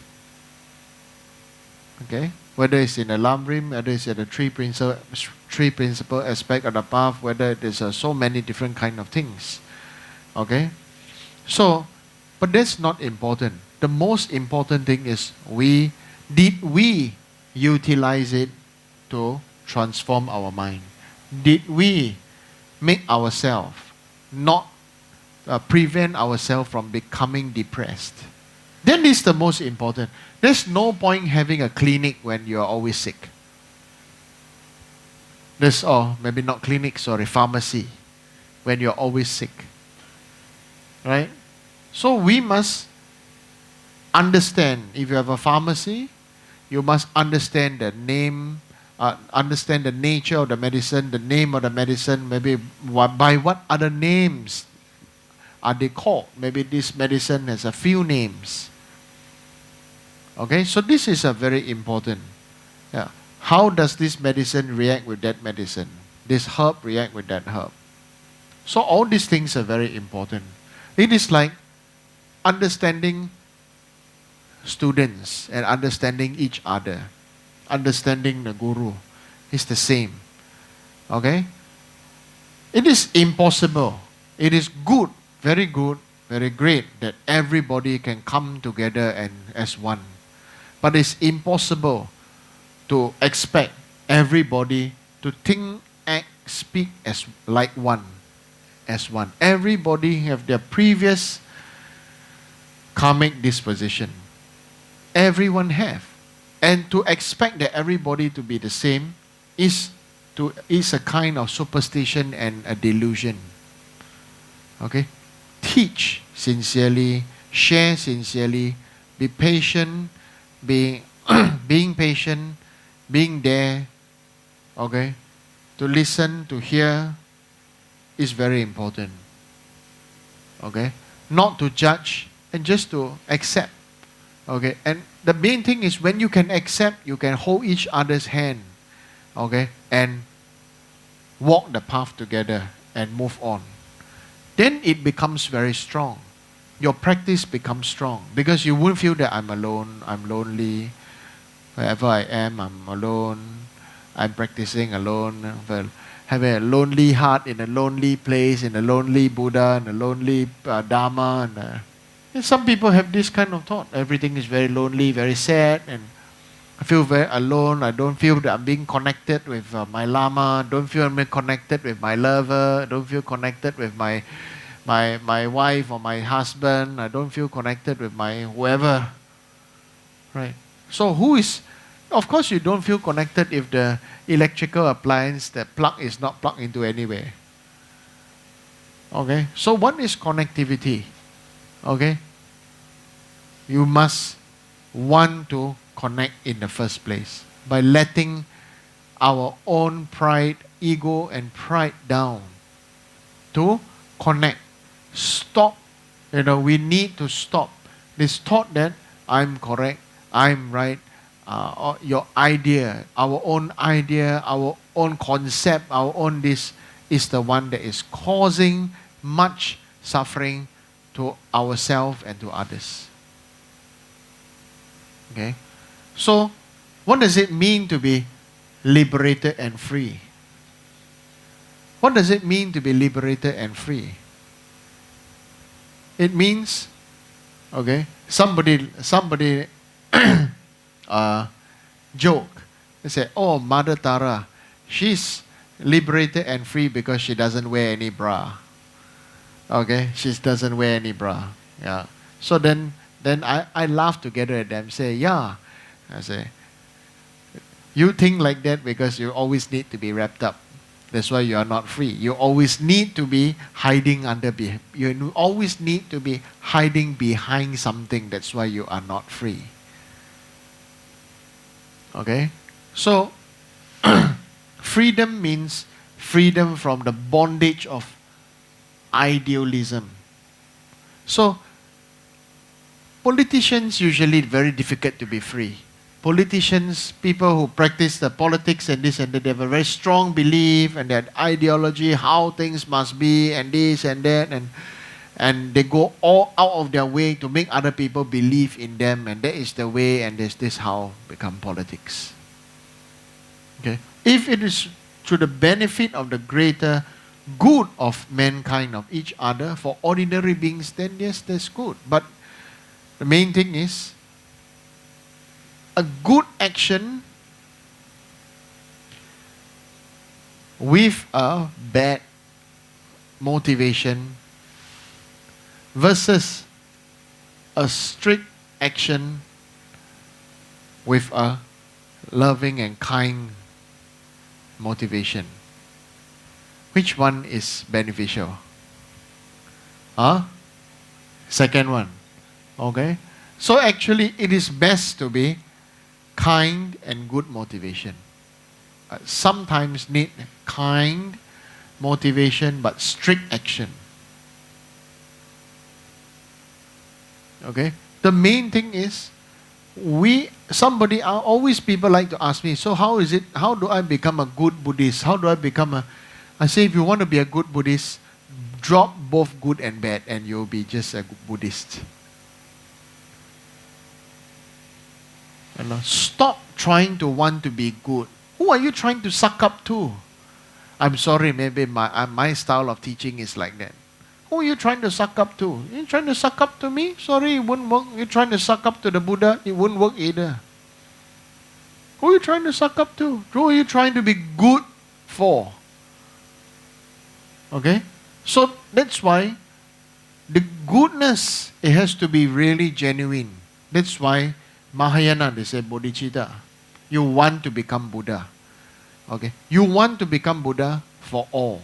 Okay? Whether it's in the Lamrim, whether it's in the three principle aspect of the path, whether there's so many different kind of things. Okay? So, but that's not important. The most important thing is did we utilize it to transform our mind? did we make ourselves not prevent ourselves from becoming depressed? That is the most important. There's no point having a clinic when you're always sick. Maybe not clinic, sorry, pharmacy, when you're always sick. Right? So we must understand, if you have a pharmacy, you must understand the name, understand the nature of the medicine, the name of the medicine, maybe by what other names are they called. Maybe this medicine has a few names. Okay, so this is a very important. Yeah. How does this medicine react with that medicine? This herb react with that herb. So all these things are very important. It is like understanding students and understanding each other. Understanding the guru is the same. Okay? It is impossible. It is good, very great that everybody can come together and as one. But it's impossible to expect everybody to think, act, speak as like one. As one. Everybody have their previous karmic disposition. Everyone have. And to expect that everybody to be the same is a kind of superstition and a delusion. Okay? Teach sincerely, share sincerely, be patient, being patient, being there, okay? To listen, to hear is very important. Okay? Not to judge and just to accept. Okay? And the main thing is when you can accept, you can hold each other's hand. Okay? And walk the path together and move on. Then it becomes very strong. Your practice becomes strong because you won't feel that I'm alone, I'm lonely. Wherever I am, I'm alone. I'm practicing alone. Having a lonely heart in a lonely place, in a lonely Buddha, in a lonely Dharma. And some people have this kind of thought. Everything is very lonely, very sad, and I feel very alone. I don't feel that I'm being connected with my Lama. Don't feel I'm connected with my lover. Don't feel connected with my wife or my husband. I don't feel connected with my whoever. Right? So of course you don't feel connected if the electrical appliance, the plug is not plugged into anywhere. Okay? So what is connectivity? Okay? You must want to connect in the first place by letting our own pride, ego and pride down to connect. Stop. We need to stop this thought that I'm correct, I'm right, your idea, our own concept, our own this is the one that is causing much suffering to ourselves and to others. Okay? So, what does it mean to be liberated and free? What does it mean to be liberated and free? It means, okay, somebody joke. They say, oh, Mother Tara, she's liberated and free because she doesn't wear any bra. Okay, she doesn't wear any bra. Yeah. So then I laugh together at them. Say, yeah. I say, you think like that because you always need to be wrapped up. That's why you are not free. You always need to be hiding you always need to be hiding behind something. That's why you are not free. Okay? So, freedom means freedom from the bondage of idealism. So, politicians usually very difficult to be free. Politicians, people who practice the politics and this and that, they have a very strong belief and that ideology, how things must be and this and that, and they go all out of their way to make other people believe in them, and that is the way, and this how become politics. Okay? If it is to the benefit of the greater good of mankind, of each other, for ordinary beings, then yes, that's good. But the main thing is, a good action with a bad motivation versus a strict action with a loving and kind motivation. Which one is beneficial? Second one. Okay? So actually it is best to be kind and good motivation. Sometimes need kind motivation but strict action. Okay? The main thing is always people like to ask me, so how do I become a good Buddhist? I say, if you want to be a good Buddhist, drop both good and bad and you'll be just a good Buddhist. Stop trying to want to be good. Who are you trying to suck up to? I'm sorry, maybe my style of teaching is like that. Who are you trying to suck up to? You trying to suck up to me? Sorry, it wouldn't work. You're trying to suck up to the Buddha? It wouldn't work either. Who are you trying to suck up to? Who are you trying to be good for? Okay? So that's why the goodness, it has to be really genuine. That's why Mahayana, they say bodhicitta. You want to become Buddha. Okay? You want to become Buddha for all.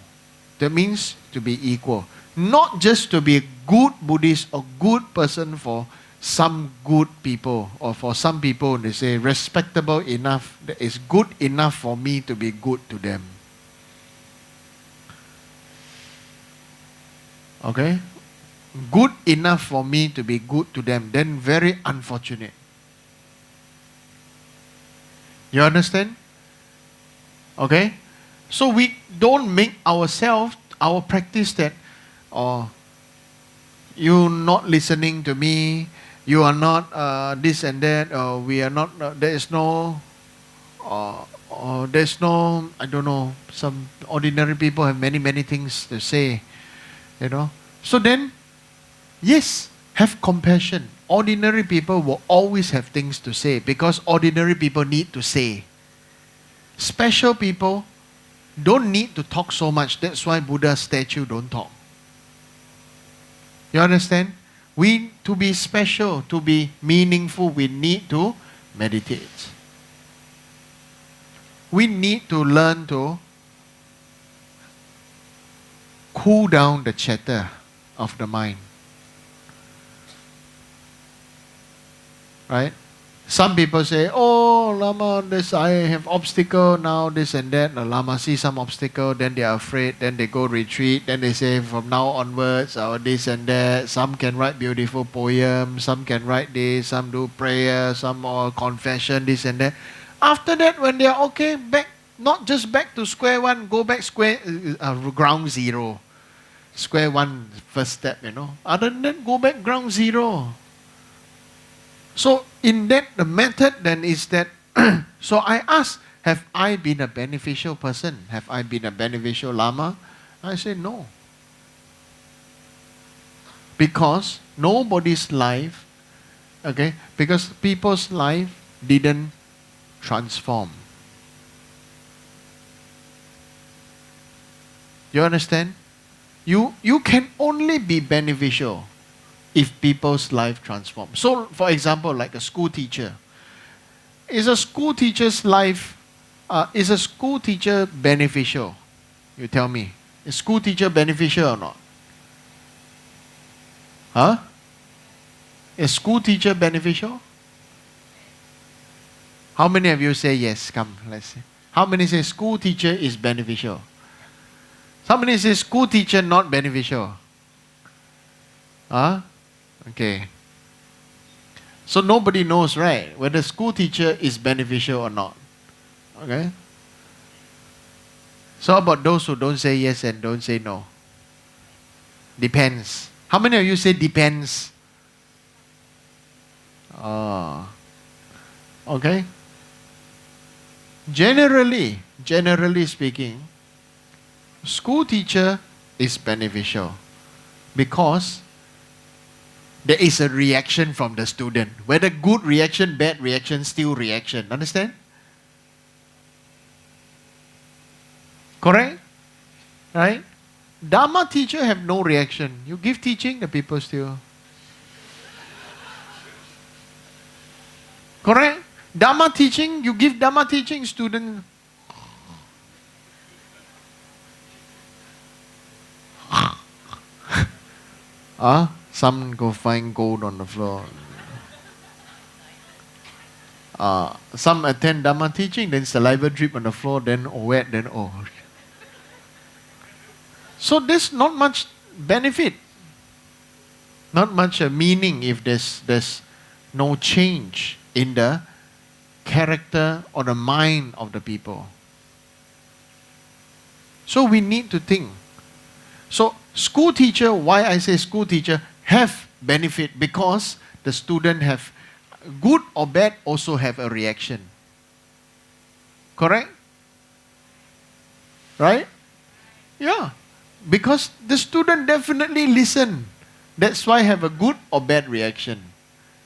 That means to be equal. Not just to be a good Buddhist or good person for some good people, or for some people they say respectable enough, that is good enough for me to be good to them. Okay? Good enough for me to be good to them, then very unfortunate. You understand? Okay? So we don't make ourselves, our practice that, you're not listening to me, you are not this and that, or we are not, there's no, I don't know, some ordinary people have many, many things to say, So then, yes, have compassion. Ordinary people will always have things to say because ordinary people need to say. Special people don't need to talk so much. That's why Buddha's statue don't talk. You understand? To be special, to be meaningful, we need to meditate. We need to learn to cool down the chatter of the mind. Right? Some people say, oh, Lama, I have obstacle now, this and that. The Lama see some obstacle, then they are afraid, then they go retreat, then they say from now onwards, this and that. Some can write beautiful poems, some can write this, some do prayer, some confession, this and that. After that, when they are okay, not just back to square one, go back ground zero. Square one, first step, Other than that, go back ground zero. So in that, the method then is that, so I ask, have I been a beneficial person? Have I been a beneficial Lama? I say no. Because nobody's life, because people's life didn't transform. You understand? You can only be beneficial if people's life transform. So, for example, like a school teacher. Is a school teacher's life, is a school teacher beneficial? You tell me. Is school teacher beneficial or not? Huh? Is school teacher beneficial? How many of you say yes? Come, let's see. How many say school teacher is beneficial? How many say school teacher not beneficial? Huh? Okay. So nobody knows, right, whether school teacher is beneficial or not. Okay? So how about those who don't say yes and don't say no? Depends. How many of you say depends? Okay? Generally speaking, school teacher is beneficial because there is a reaction from the student. Whether good reaction, bad reaction, still reaction. Understand? Correct? Right? Dharma teacher have no reaction. You give teaching, the people still. Correct? Dharma teaching, you give Dharma teaching, student. Some go find gold on the floor. Some attend Dharma teaching, then saliva drip on the floor, then wet, then oh. So there's not much benefit, not much meaning if there's no change in the character or the mind of the people. So we need to think. So school teacher, why I say school teacher, have benefit because the student have good or bad also have a reaction. Correct? Right? Yeah. Because the student definitely listen. That's why have a good or bad reaction.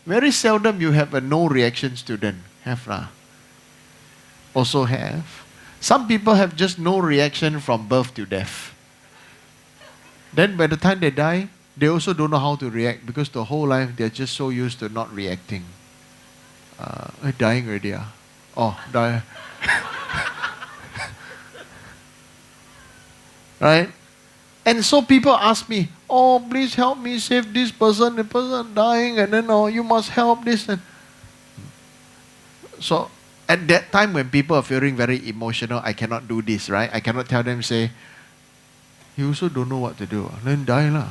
Very seldom you have a no reaction student. Have lah. Also have. Some people have just no reaction from birth to death. Then by the time they die, they also don't know how to react because the whole life they're just so used to not reacting. Dying already. Oh, die. Right? And so people ask me, oh, please help me save this person, the person dying, and then, oh, you must help this. And so at that time when people are feeling very emotional, I cannot do this, right? I cannot tell them, say, he also don't know what to do. Then die lah.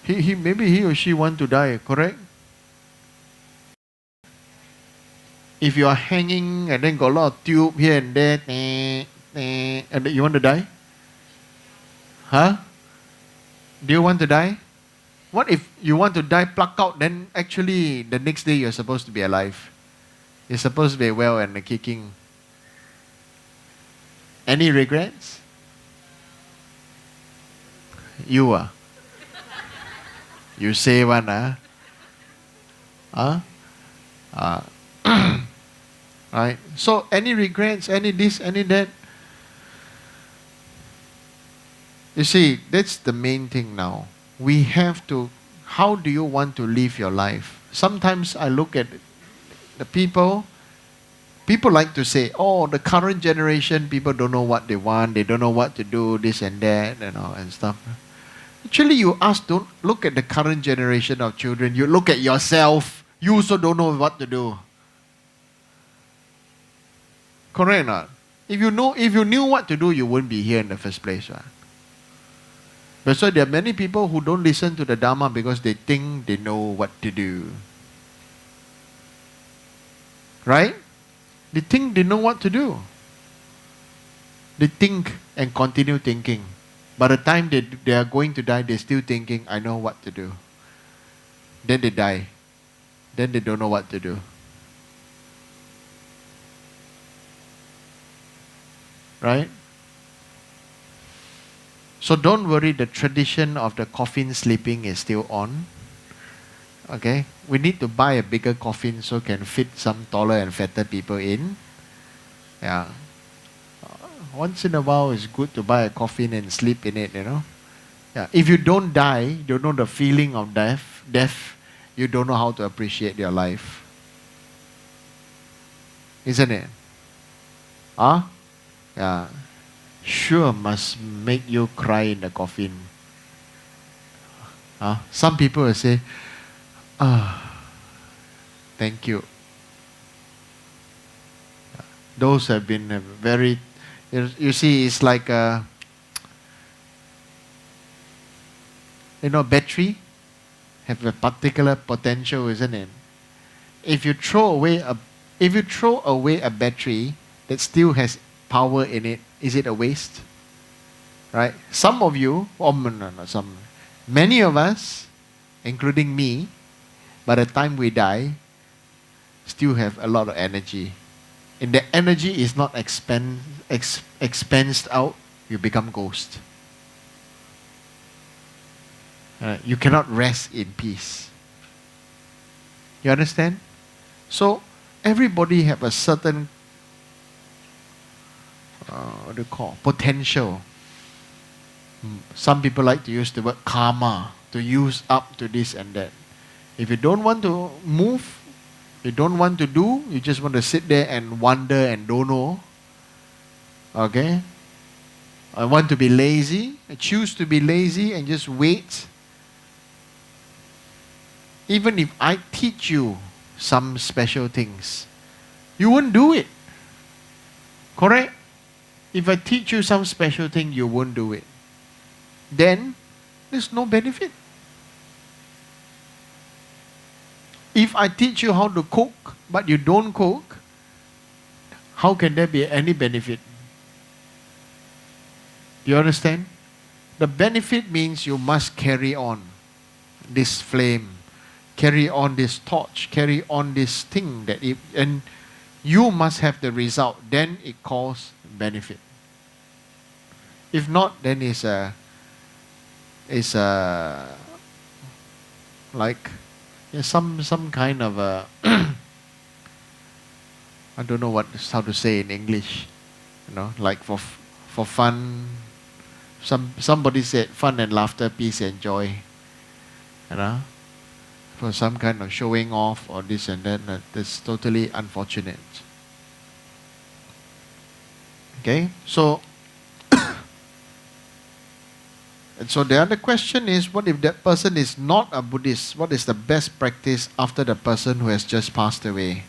Maybe he or she want to die, correct? If you are hanging and then got a lot of tube here and there, and then you want to die? Huh? Do you want to die? What if you want to die, pluck out, then actually the next day you're supposed to be alive? You're supposed to be well and kicking. Any regrets? You are. You say one, right? So any regrets, any this, any that? You see, that's the main thing now. We have to, how do you want to live your life? Sometimes I look at the people like to say, oh, the current generation, people don't know what they want, they don't know what to do, this and that, and stuff. Actually, you don't look at the current generation of children, you look at yourself, you also don't know what to do. Correct or not? If you knew what to do, you wouldn't be here in the first place, right? But so there are many people who don't listen to the Dharma because they think they know what to do. Right? They think they know what to do. They think and continue thinking. By the time they are going to die, they're still thinking, I know what to do. Then they die. Then they don't know what to do. Right? So don't worry, the tradition of the coffin sleeping is still on. Okay? We need to buy a bigger coffin so can fit some taller and fatter people in. Yeah. Once in a while it's good to buy a coffin and sleep in it, Yeah. If you don't die, you don't know the feeling of death, you don't know how to appreciate your life. Isn't it? Yeah. Sure must make you cry in the coffin. Some people will say, thank you. Those have been very, you see, it's like battery have a particular potential, isn't it? If you throw away a battery that still has power in it, is it a waste? Right? Some of you, many of us, including me, by the time we die, still have a lot of energy. And the energy is not expensed out, you become ghost. You cannot rest in peace. You understand? So, everybody have a certain what do you call, potential. Some people like to use the word karma, to use up to this and that. If you don't want to move, you don't want to do, you just want to sit there and wonder and don't know. Okay? I want to be lazy. I choose to be lazy and just wait. Even if I teach you some special things, you won't do it. Correct? If I teach you some special thing, you won't do it. Then there's no benefit. If I teach you how to cook, but you don't cook, how can there be any benefit? You understand? The benefit means you must carry on this flame, carry on this torch, carry on this thing and you must have the result. Then it calls benefit. If not, then it's like some kind of a I don't know how to say in English. Like for fun. Somebody said fun and laughter, peace and joy. For some kind of showing off or this and that. That's totally unfortunate. Okay, so and so the other question is, what if that person is not a Buddhist? What is the best practice after the person who has just passed away?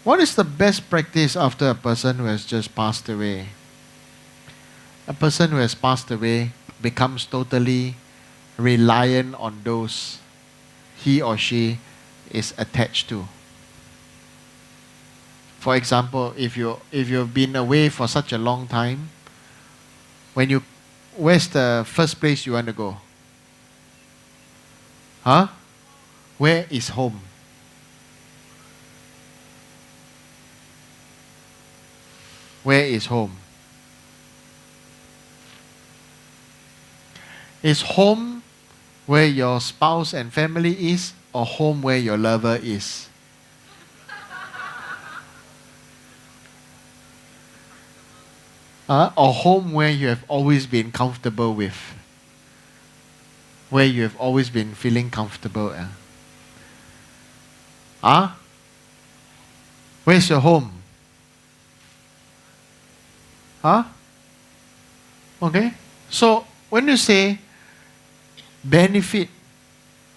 What is the best practice after a person who has just passed away? A person who has passed away becomes totally reliant on those he or she is attached to. For example, if you've been away for such a long time, where's the first place you want to go? Huh? Where is home? Where is home? Is home where your spouse and family is, or home where your lover is? Or home where you have always been comfortable with? Where you have always been feeling comfortable? Where's your home? Okay. So when you say benefit,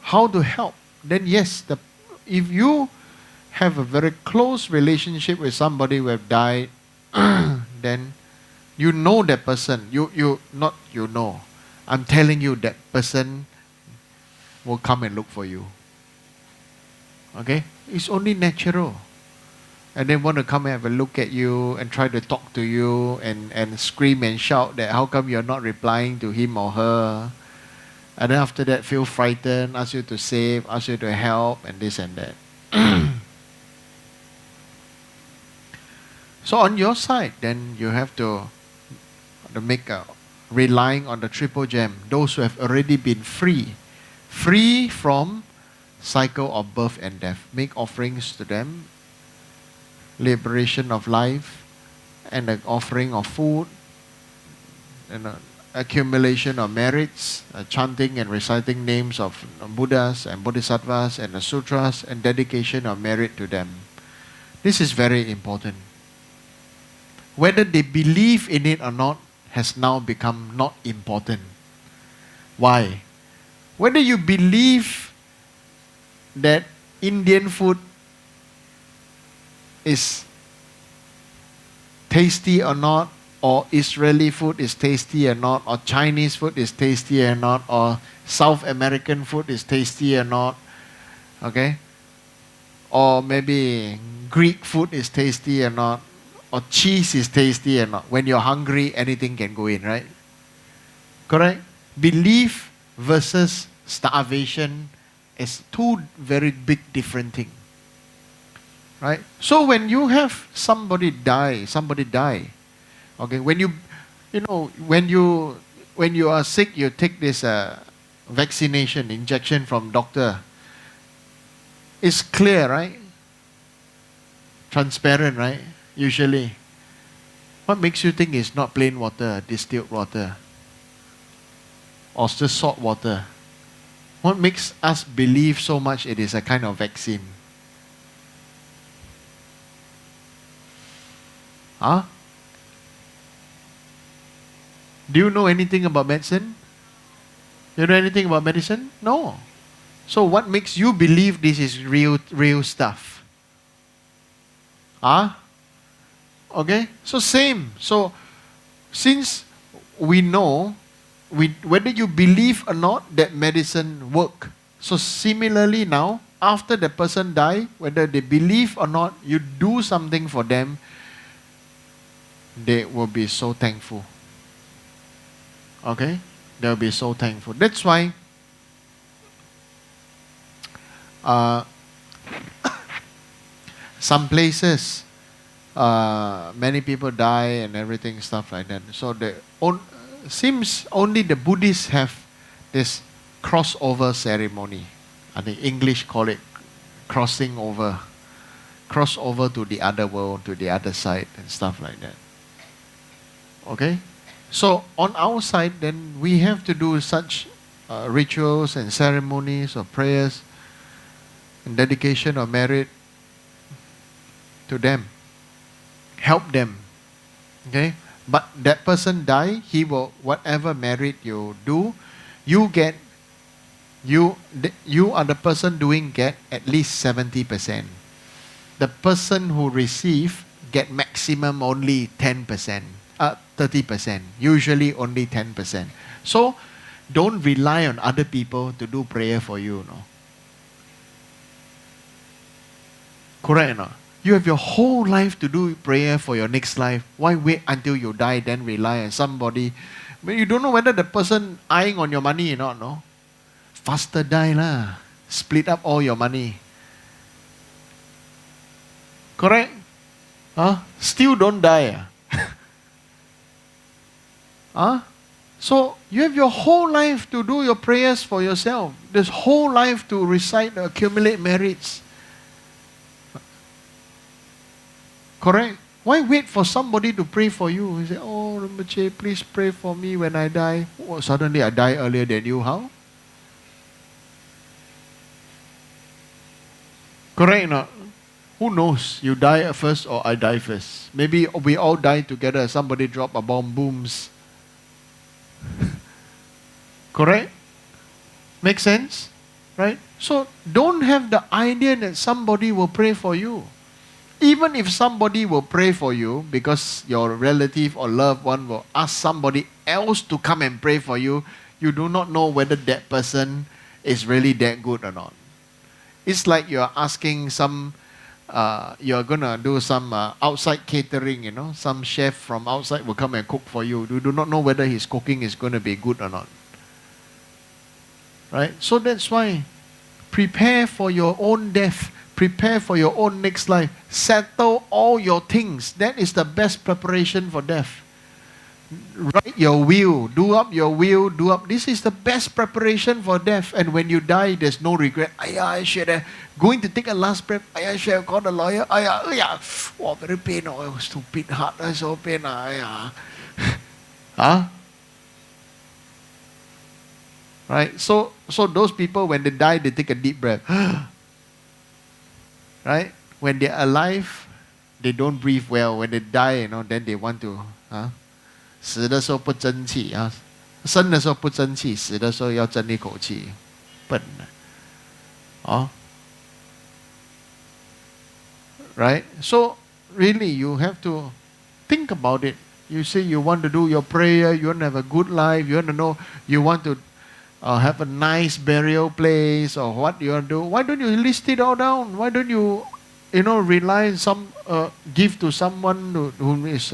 how to help, then yes, if you have a very close relationship with somebody who have died, then you know that person. I'm telling you, that person will come and look for you. Okay? It's only natural. And they want to come and have a look at you and try to talk to you and scream and shout that how come you're not replying to him or her. And then after that feel frightened, ask you to save, ask you to help and this and that. So on your side, then you have to make relying on the triple gem. Those who have already been free from cycle of birth and death. Make offerings to them. Liberation of life and the offering of food and accumulation of merits, chanting and reciting names of Buddhas and Bodhisattvas and the sutras and dedication of merit to them. This is very important. Whether they believe in it or not has now become not important. Why? Whether you believe that Indian food is tasty or not, or Israeli food is tasty or not, or Chinese food is tasty or not, or South American food is tasty or not, okay? Or maybe Greek food is tasty or not, or cheese is tasty or not. When you're hungry, anything can go in, right? Correct? Belief versus starvation is two very big different things. Right? So when you have somebody die, okay, when you are sick, you take this vaccination, injection from doctor. It's clear, right? Transparent, right? Usually. What makes you think it's not plain water, distilled water? Or just salt water? What makes us believe so much it is a kind of vaccine? Huh? Do you know anything about medicine? You know anything about medicine? No. So what makes you believe this is real stuff? Huh? Okay? So same. So since we know whether you believe or not that medicine work. So similarly now, after the person die, whether they believe or not, you do something for them, they will be so thankful. Okay? They'll be so thankful. That's why some places many people die and everything, stuff like that. So seems only the Buddhists have this crossover ceremony. I think English call it crossing over. Cross over to the other world, to the other side and stuff like that. Okay? So on our side then we have to do such rituals and ceremonies or prayers and dedication or merit to them. Help them. Okay? But that person die, he will, whatever merit you do, you are the person doing get at least 70%. The person who receive get maximum only 10%, 30%, usually only 10%. So don't rely on other people to do prayer for you. No? Correct or not? You have your whole life to do prayer for your next life. Why wait until you die then rely on somebody? But you don't know whether the person eyeing on your money or not, no? Faster die lah. Split up all your money. Correct? Huh? Still don't die. Huh? So you have your whole life to do your prayers for yourself. This whole life to recite, accumulate merits. Correct? Why wait for somebody to pray for you? You say, oh, Rinpoche, please pray for me when I die. Oh, suddenly I die earlier than you. How? Correct or not? Who knows? You die first or I die first. Maybe we all die together. Somebody drop a bomb, booms. Correct? Make sense? Right? So don't have the idea that somebody will pray for you. Even if somebody will pray for you because your relative or loved one will ask somebody else to come and pray for you, you do not know whether that person is really that good or not. It's like you're asking some, you're going to do some outside catering, some chef from outside will come and cook for you. You do not know whether his cooking is going to be good or not. Right? So that's why prepare for your own death. Prepare for your own next life. Settle all your things. That is the best preparation for death. Write your will. Do up your will. This is the best preparation for death. And when you die, there's no regret. I should have going to take a last breath. I should have called a lawyer. Oh, very pain. Oh, stupid heart. So pain. Huh? Right? So those people, when they die, they take a deep breath. Right? When they're alive, they don't breathe well. When they die, then they want to, 死的时候不争气啊，生的时候不争气，死的时候要争一口气，笨的，哦。Right? So really, you have to think about it. You say you want to do your prayer, you want to have a good life, you want to know, you want to have a nice burial place or what you want to do. Why don't you list it all down? Why don't you, rely on some, give to someone who is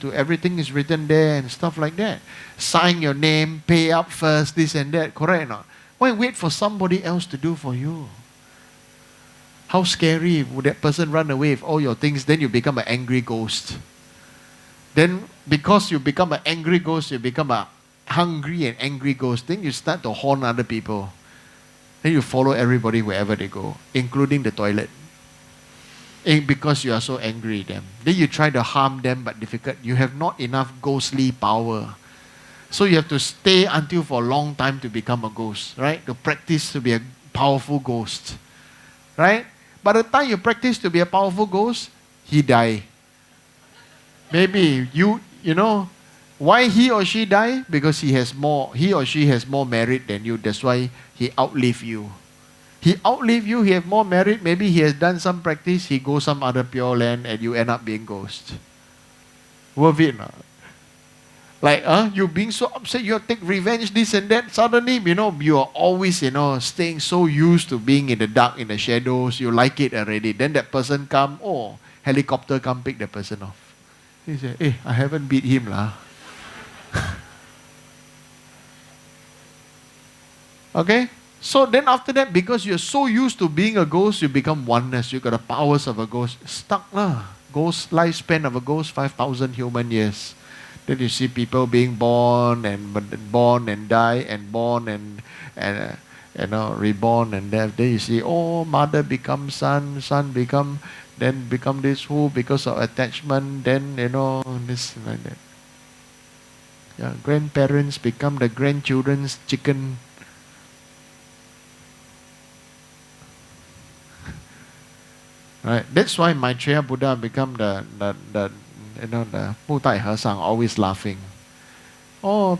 to everything is written there and stuff like that. Sign your name, pay up first, this and that. Correct or not? Why wait for somebody else to do for you? How scary would that person run away with all your things? Then you become an angry ghost. Then because you become an angry ghost, you become a hungry and angry ghost. Then you start to haunt other people. Then you follow everybody wherever they go, including the toilet. because you are so angry at them. Then you try to harm them, but difficult. You have not enough ghostly power. So you have to stay until for a long time to become a ghost, right? To practice to be a powerful ghost, right? By the time you practice to be a powerful ghost, he die. Maybe you know, why he or she die? Because he or she has more merit than you. That's why he outlive you. He outlive you, he have more merit, maybe he has done some practice, he goes some other pure land and you end up being ghost. Worth it not? Like, you being so upset, you take revenge, this and that. Suddenly, you are always, staying so used to being in the dark, in the shadows. You like it already. Then that person come, helicopter come pick the person off. He say, I haven't beat him lah. Okay? So then after that, because you're so used to being a ghost, you become oneness. You got the powers of a ghost. Stuck lah. Ghost lifespan of a ghost, 5,000 human years. Then you see people being born and die and born and reborn and death. Then you see, mother become son, son become this who because of attachment. Then this like that. Yeah, grandparents become the grandchildren's chicken. Right. That's why Maitreya Buddha become the Pu Tai Hesang, always laughing.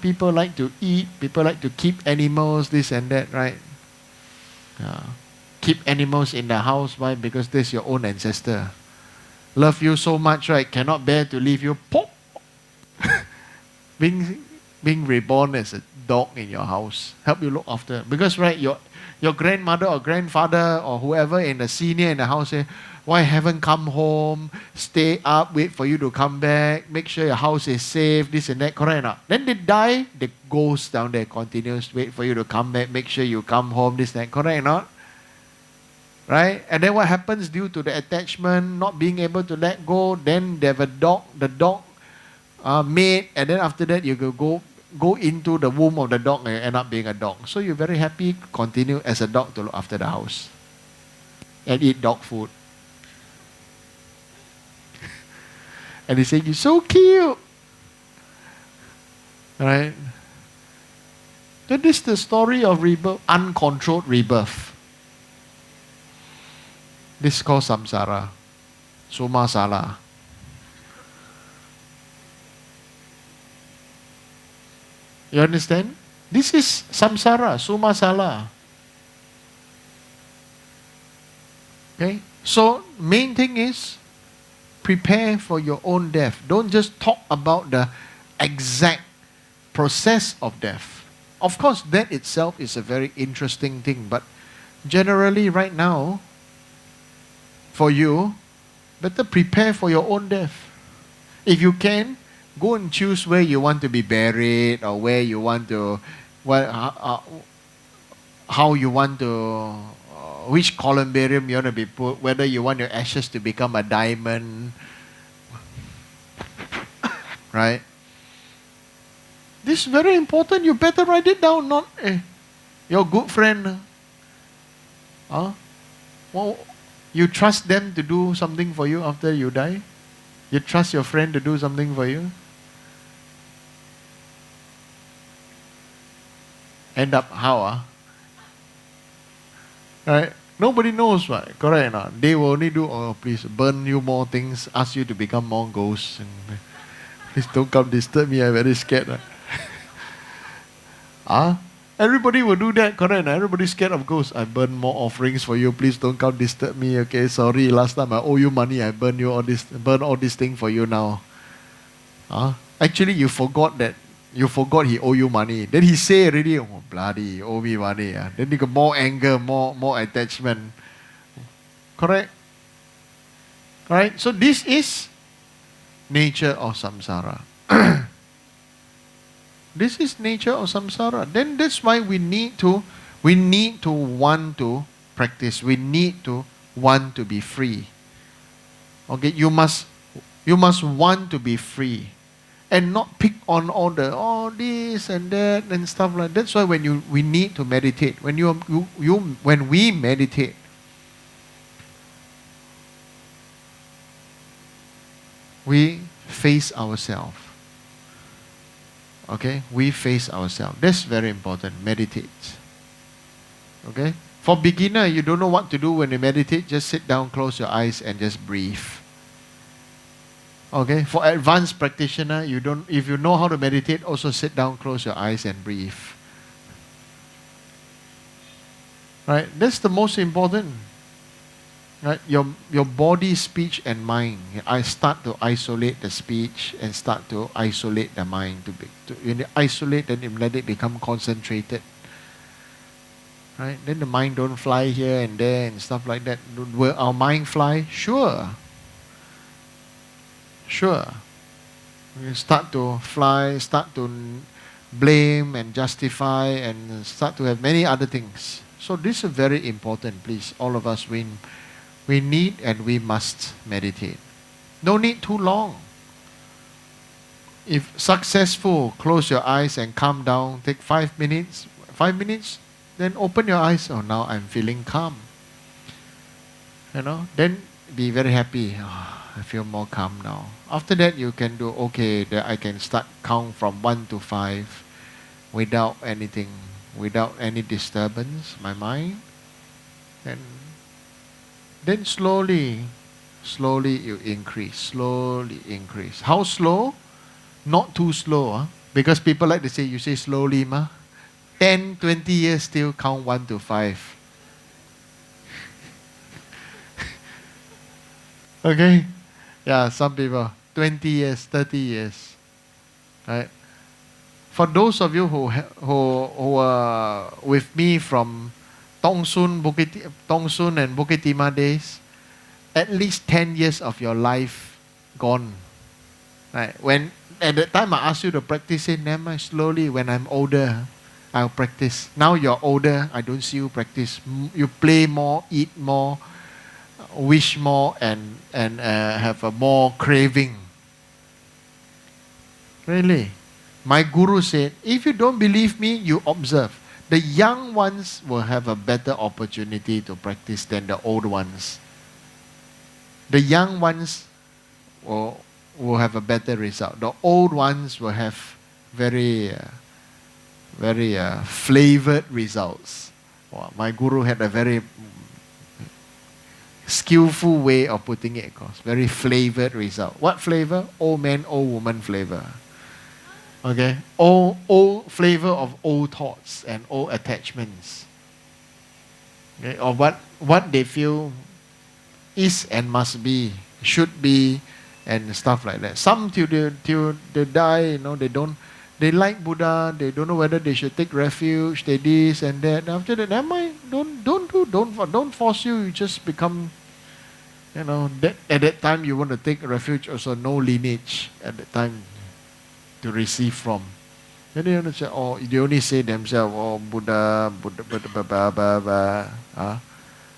People like to eat, people like to keep animals, this and that, right? Keep animals in the house, why? Because that's your own ancestor. Love you so much, right? Cannot bear to leave you. Pop! being reborn as a dog in your house. Help you look after. Because, right, your grandmother or grandfather or whoever in the senior in the house say, why haven't come home? Stay up, wait for you to come back, make sure your house is safe, this and that, correct or not? Then they die, the ghost down there continues, wait for you to come back, make sure you come home, this and that, correct or not? Right? And then what happens due to the attachment, not being able to let go, then they have a dog, the dog mate, and then after that you go into the womb of the dog and end up being a dog. So you're very happy, continue as a dog to look after the house and eat dog food. And they say, you're so cute. Right? That is the story of rebirth, uncontrolled rebirth. This is called samsara. Suma sala. You understand? This is samsara, suma sala. Okay? So, main thing is, prepare for your own death. Don't just talk about the exact process of death. Of course, that itself is a very interesting thing, but generally right now, for you, better prepare for your own death. If you can, go and choose where you want to be buried or where you want to, how you want to, which columbarium you want to be put, whether you want your ashes to become a diamond, right? This is very important. You better write it down, not your good friend. Well, you trust them to do something for you after you die? You trust your friend to do something for you? End up how? Right? Nobody knows, right? Correct or not? They will only do, please burn you more things, ask you to become more ghosts. And, please don't come disturb me, I'm very scared. Everybody will do that, correct? Everybody's scared of ghosts. I burn more offerings for you, please don't come disturb me, okay? Sorry, last time I owe you money, I burn all this thing for you now. Actually, you forgot he owe you money. Then he say already, bloody, he owe me money. Then you got more anger, more attachment. Correct? Right? So this is nature of samsara. This is nature of samsara. Then that's why we need to want to practice. We need to want to be free. Okay, you must want to be free. And not pick on all this and that and stuff like that. That's why we need to meditate. When we meditate, we face ourselves. Okay? We face ourselves. That's very important. Meditate. Okay? For beginner, you don't know what to do when you meditate, just sit down, close your eyes, and just breathe. Okay? For advanced practitioner, if you know how to meditate, also sit down, close your eyes, and breathe. Right? That's the most important. Right? Your body, speech, and mind. I start to isolate the speech and start to isolate the mind. When you isolate, then you let it become concentrated. Right? Then the mind don't fly here and there and stuff like that. Will our mind fly? Sure. Sure. You start to fly, start to blame and justify and start to have many other things. So this is very important, please. All of us, we need and we must meditate. No need too long. If successful, close your eyes and calm down. Take 5 minutes. 5 minutes, then open your eyes. Oh, now I'm feeling calm. Then be very happy. Oh, I feel more calm now. After that, you can do, okay, I can start count from 1 to 5 without anything, without any disturbance, my mind. And then slowly you increase. Slowly increase. How slow? Not too slow. Huh? Because people like to say, you say slowly, 10, 20 years still count 1 to 5. Okay? Yeah, some people, 20 years, 30 years. Right? For those of you who are with me from Tongsun and Bukit Timah days, at least 10 years of your life gone. Right? When at the time I asked you to practice it, never mind, slowly. When I'm older, I'll practice. Now you're older, I don't see you practice. You play more, eat more, wish more, and have a more craving. Really. My guru said, if you don't believe me, you observe. The young ones will have a better opportunity to practice than the old ones. The young ones will have a better result. The old ones will have very flavored results. Wow, my guru had a very skillful way of putting it across. Very flavored result. What flavor? Old man, old woman flavor. Okay? Old flavor of old thoughts and old attachments. Okay? Or what they feel is and must be, should be, and stuff like that. Some till they die, they like Buddha, they don't know whether they should take refuge, they this and that. After that, never mind, don't force you just become, at that time you want to take refuge, also no lineage at that time to receive from. Then they want to say, they only say themselves, Buddha, Buddha.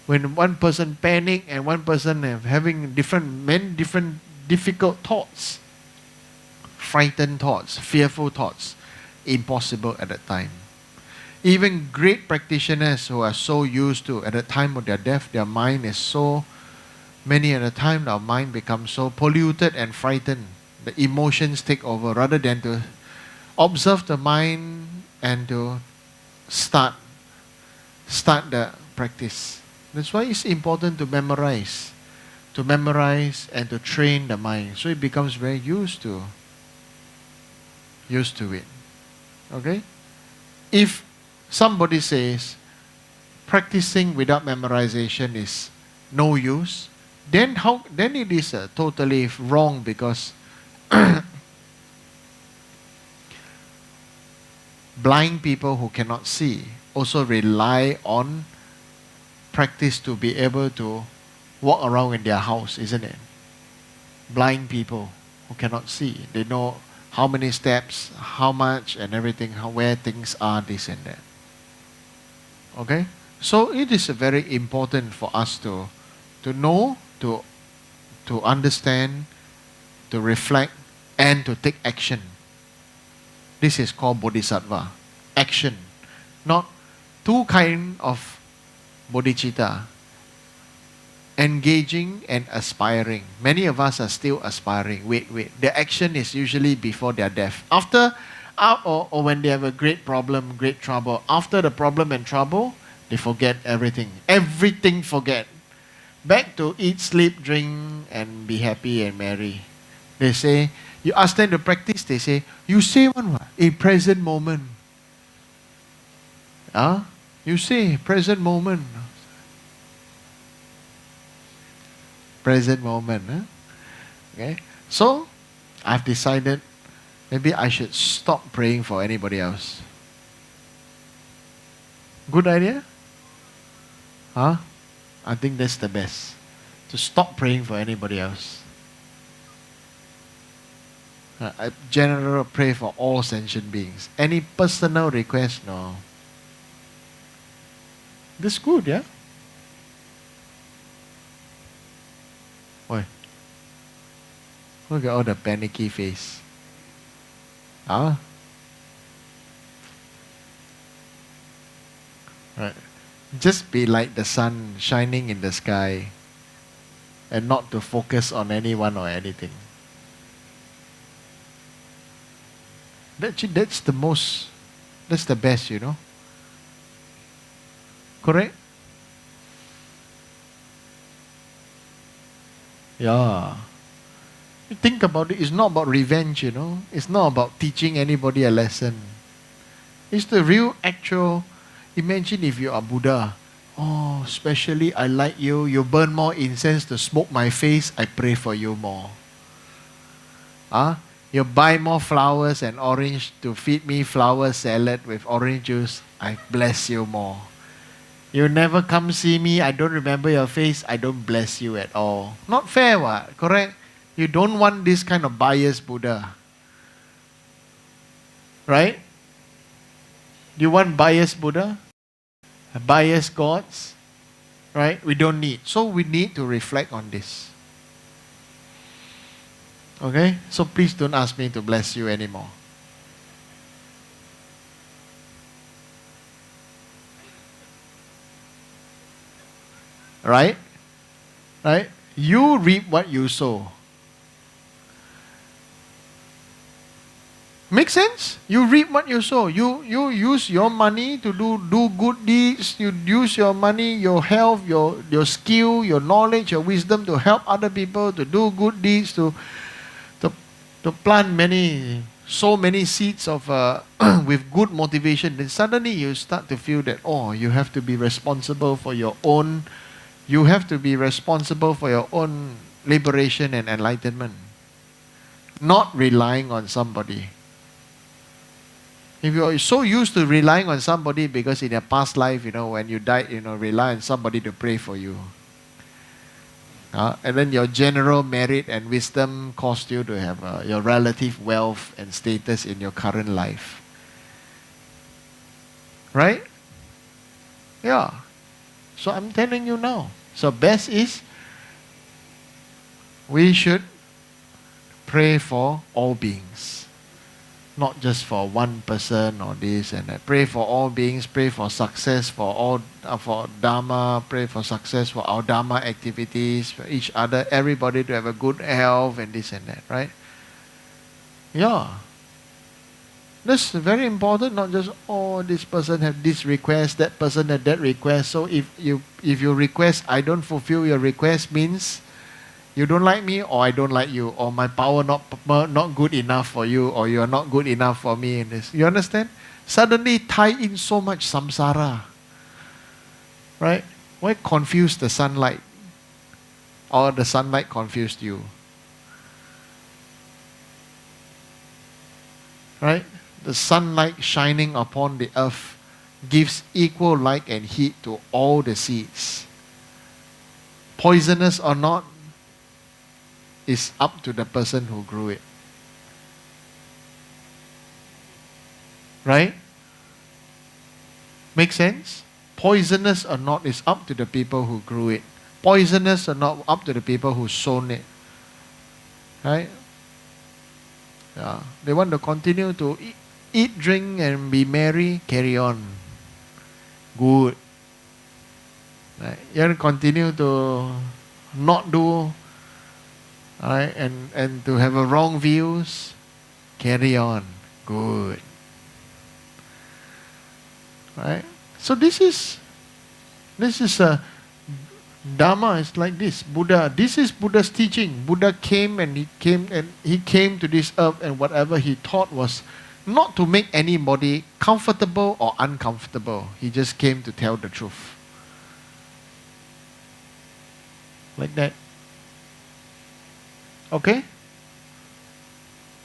When one person panic and one person having many different difficult thoughts, frightened thoughts, fearful thoughts, impossible at that time. Even great practitioners who are so used to, at the time of their death, their mind is so, many at a time, our mind becomes so polluted and frightened. The emotions take over rather than to observe the mind and to start the practice. That's why it's important to memorize and to train the mind, so it becomes very used to it. Okay? If somebody says practicing without memorization is no use, then it is totally wrong, because blind people who cannot see also rely on practice to be able to walk around in their house, isn't it? Blind people who cannot see, they know how many steps, how much, and everything, where things are, this and that. Okay? So it is very important for us to know, to understand, to reflect, and to take action. This is called bodhisattva. Action. Not two kind of bodhicitta. engaging and aspiring. Many of us are still aspiring. Wait. The action is usually before their death. After, or when they have a great problem, great trouble. After the problem and trouble, they forget everything. Everything forget. Back to eat, sleep, drink, and be happy and merry. They say, you ask them to practice, they say, you say one word, a present moment. You say, present moment. Present moment. Okay? So, I've decided maybe I should stop praying for anybody else. Good idea? I think that's the best. To stop praying for anybody else. I generally pray for all sentient beings. Any personal request? No. That's good, yeah? Why? Look at all the panicky face. Right. Just be like the sun shining in the sky and not to focus on anyone or anything. That's the best, you know. Correct? Yeah. You think about it, it's not about revenge, you know. It's not about teaching anybody a lesson. It's the real actual. Imagine if you are Buddha. Oh, especially I like you. You burn more incense to smoke my face. I pray for you more. You buy more flowers and orange to feed me flower salad with orange juice. I bless you more. You never come see me. I don't remember your face. I don't bless you at all. Not fair, what? Correct? You don't want this kind of biased Buddha. Right? You want biased Buddha? Biased gods? Right? We don't need. So we need to reflect on this. Okay? So please don't ask me to bless you anymore. Right? Right? You reap what you sow. Make sense? You reap what you sow. You use your money to do good deeds. You use your money, your health, your skill, your knowledge, your wisdom to help other people, to do good deeds, to plant so many seeds of with good motivation. Then suddenly you start to feel that, you have to be responsible for your own. You have to be responsible for your own liberation and enlightenment. Not relying on somebody. If you're so used to relying on somebody because in your past life, when you died, rely on somebody to pray for you. And then your general merit and wisdom caused you to have your relative wealth and status in your current life. Right? Yeah. So I'm telling you now. So best is we should pray for all beings. Not just for one person or this and that. Pray for all beings. Pray for success for Dharma. Pray for success for our Dharma activities, for each other, everybody to have a good health and this and that, right? Yeah. That's very important. Not just this person have this request, that person had that request. So if you request, I don't fulfill your request, means you don't like me, or I don't like you, or my power not good enough for you, or you are not good enough for me in this. You understand? Suddenly tie in so much samsara. Right? Why confuse the sunlight? Or the sunlight confused you? Right? The sunlight shining upon the earth gives equal light and heat to all the seeds. Poisonous or not, is up to the person who grew it. Right? Make sense? Poisonous or not is up to the people who grew it. Poisonous or not, up to the people who sown it. Right? Yeah. They want to continue to eat, drink, and be merry. Carry on. Good. Right? You want to continue to not do, right? And to have a wrong views, carry on. Good. Right? So this is a Dharma is like this. Buddha, this is Buddha's teaching. Buddha came and he came to this earth, and whatever he taught was not to make anybody comfortable or uncomfortable. He just came to tell the truth. Like that. Okay?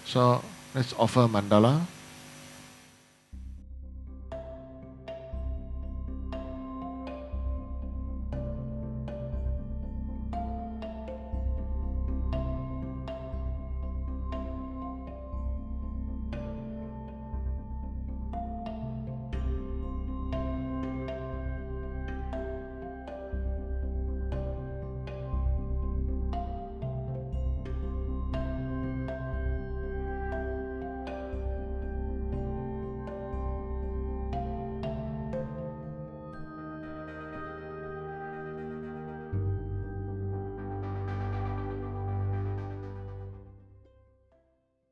So let's offer mandala.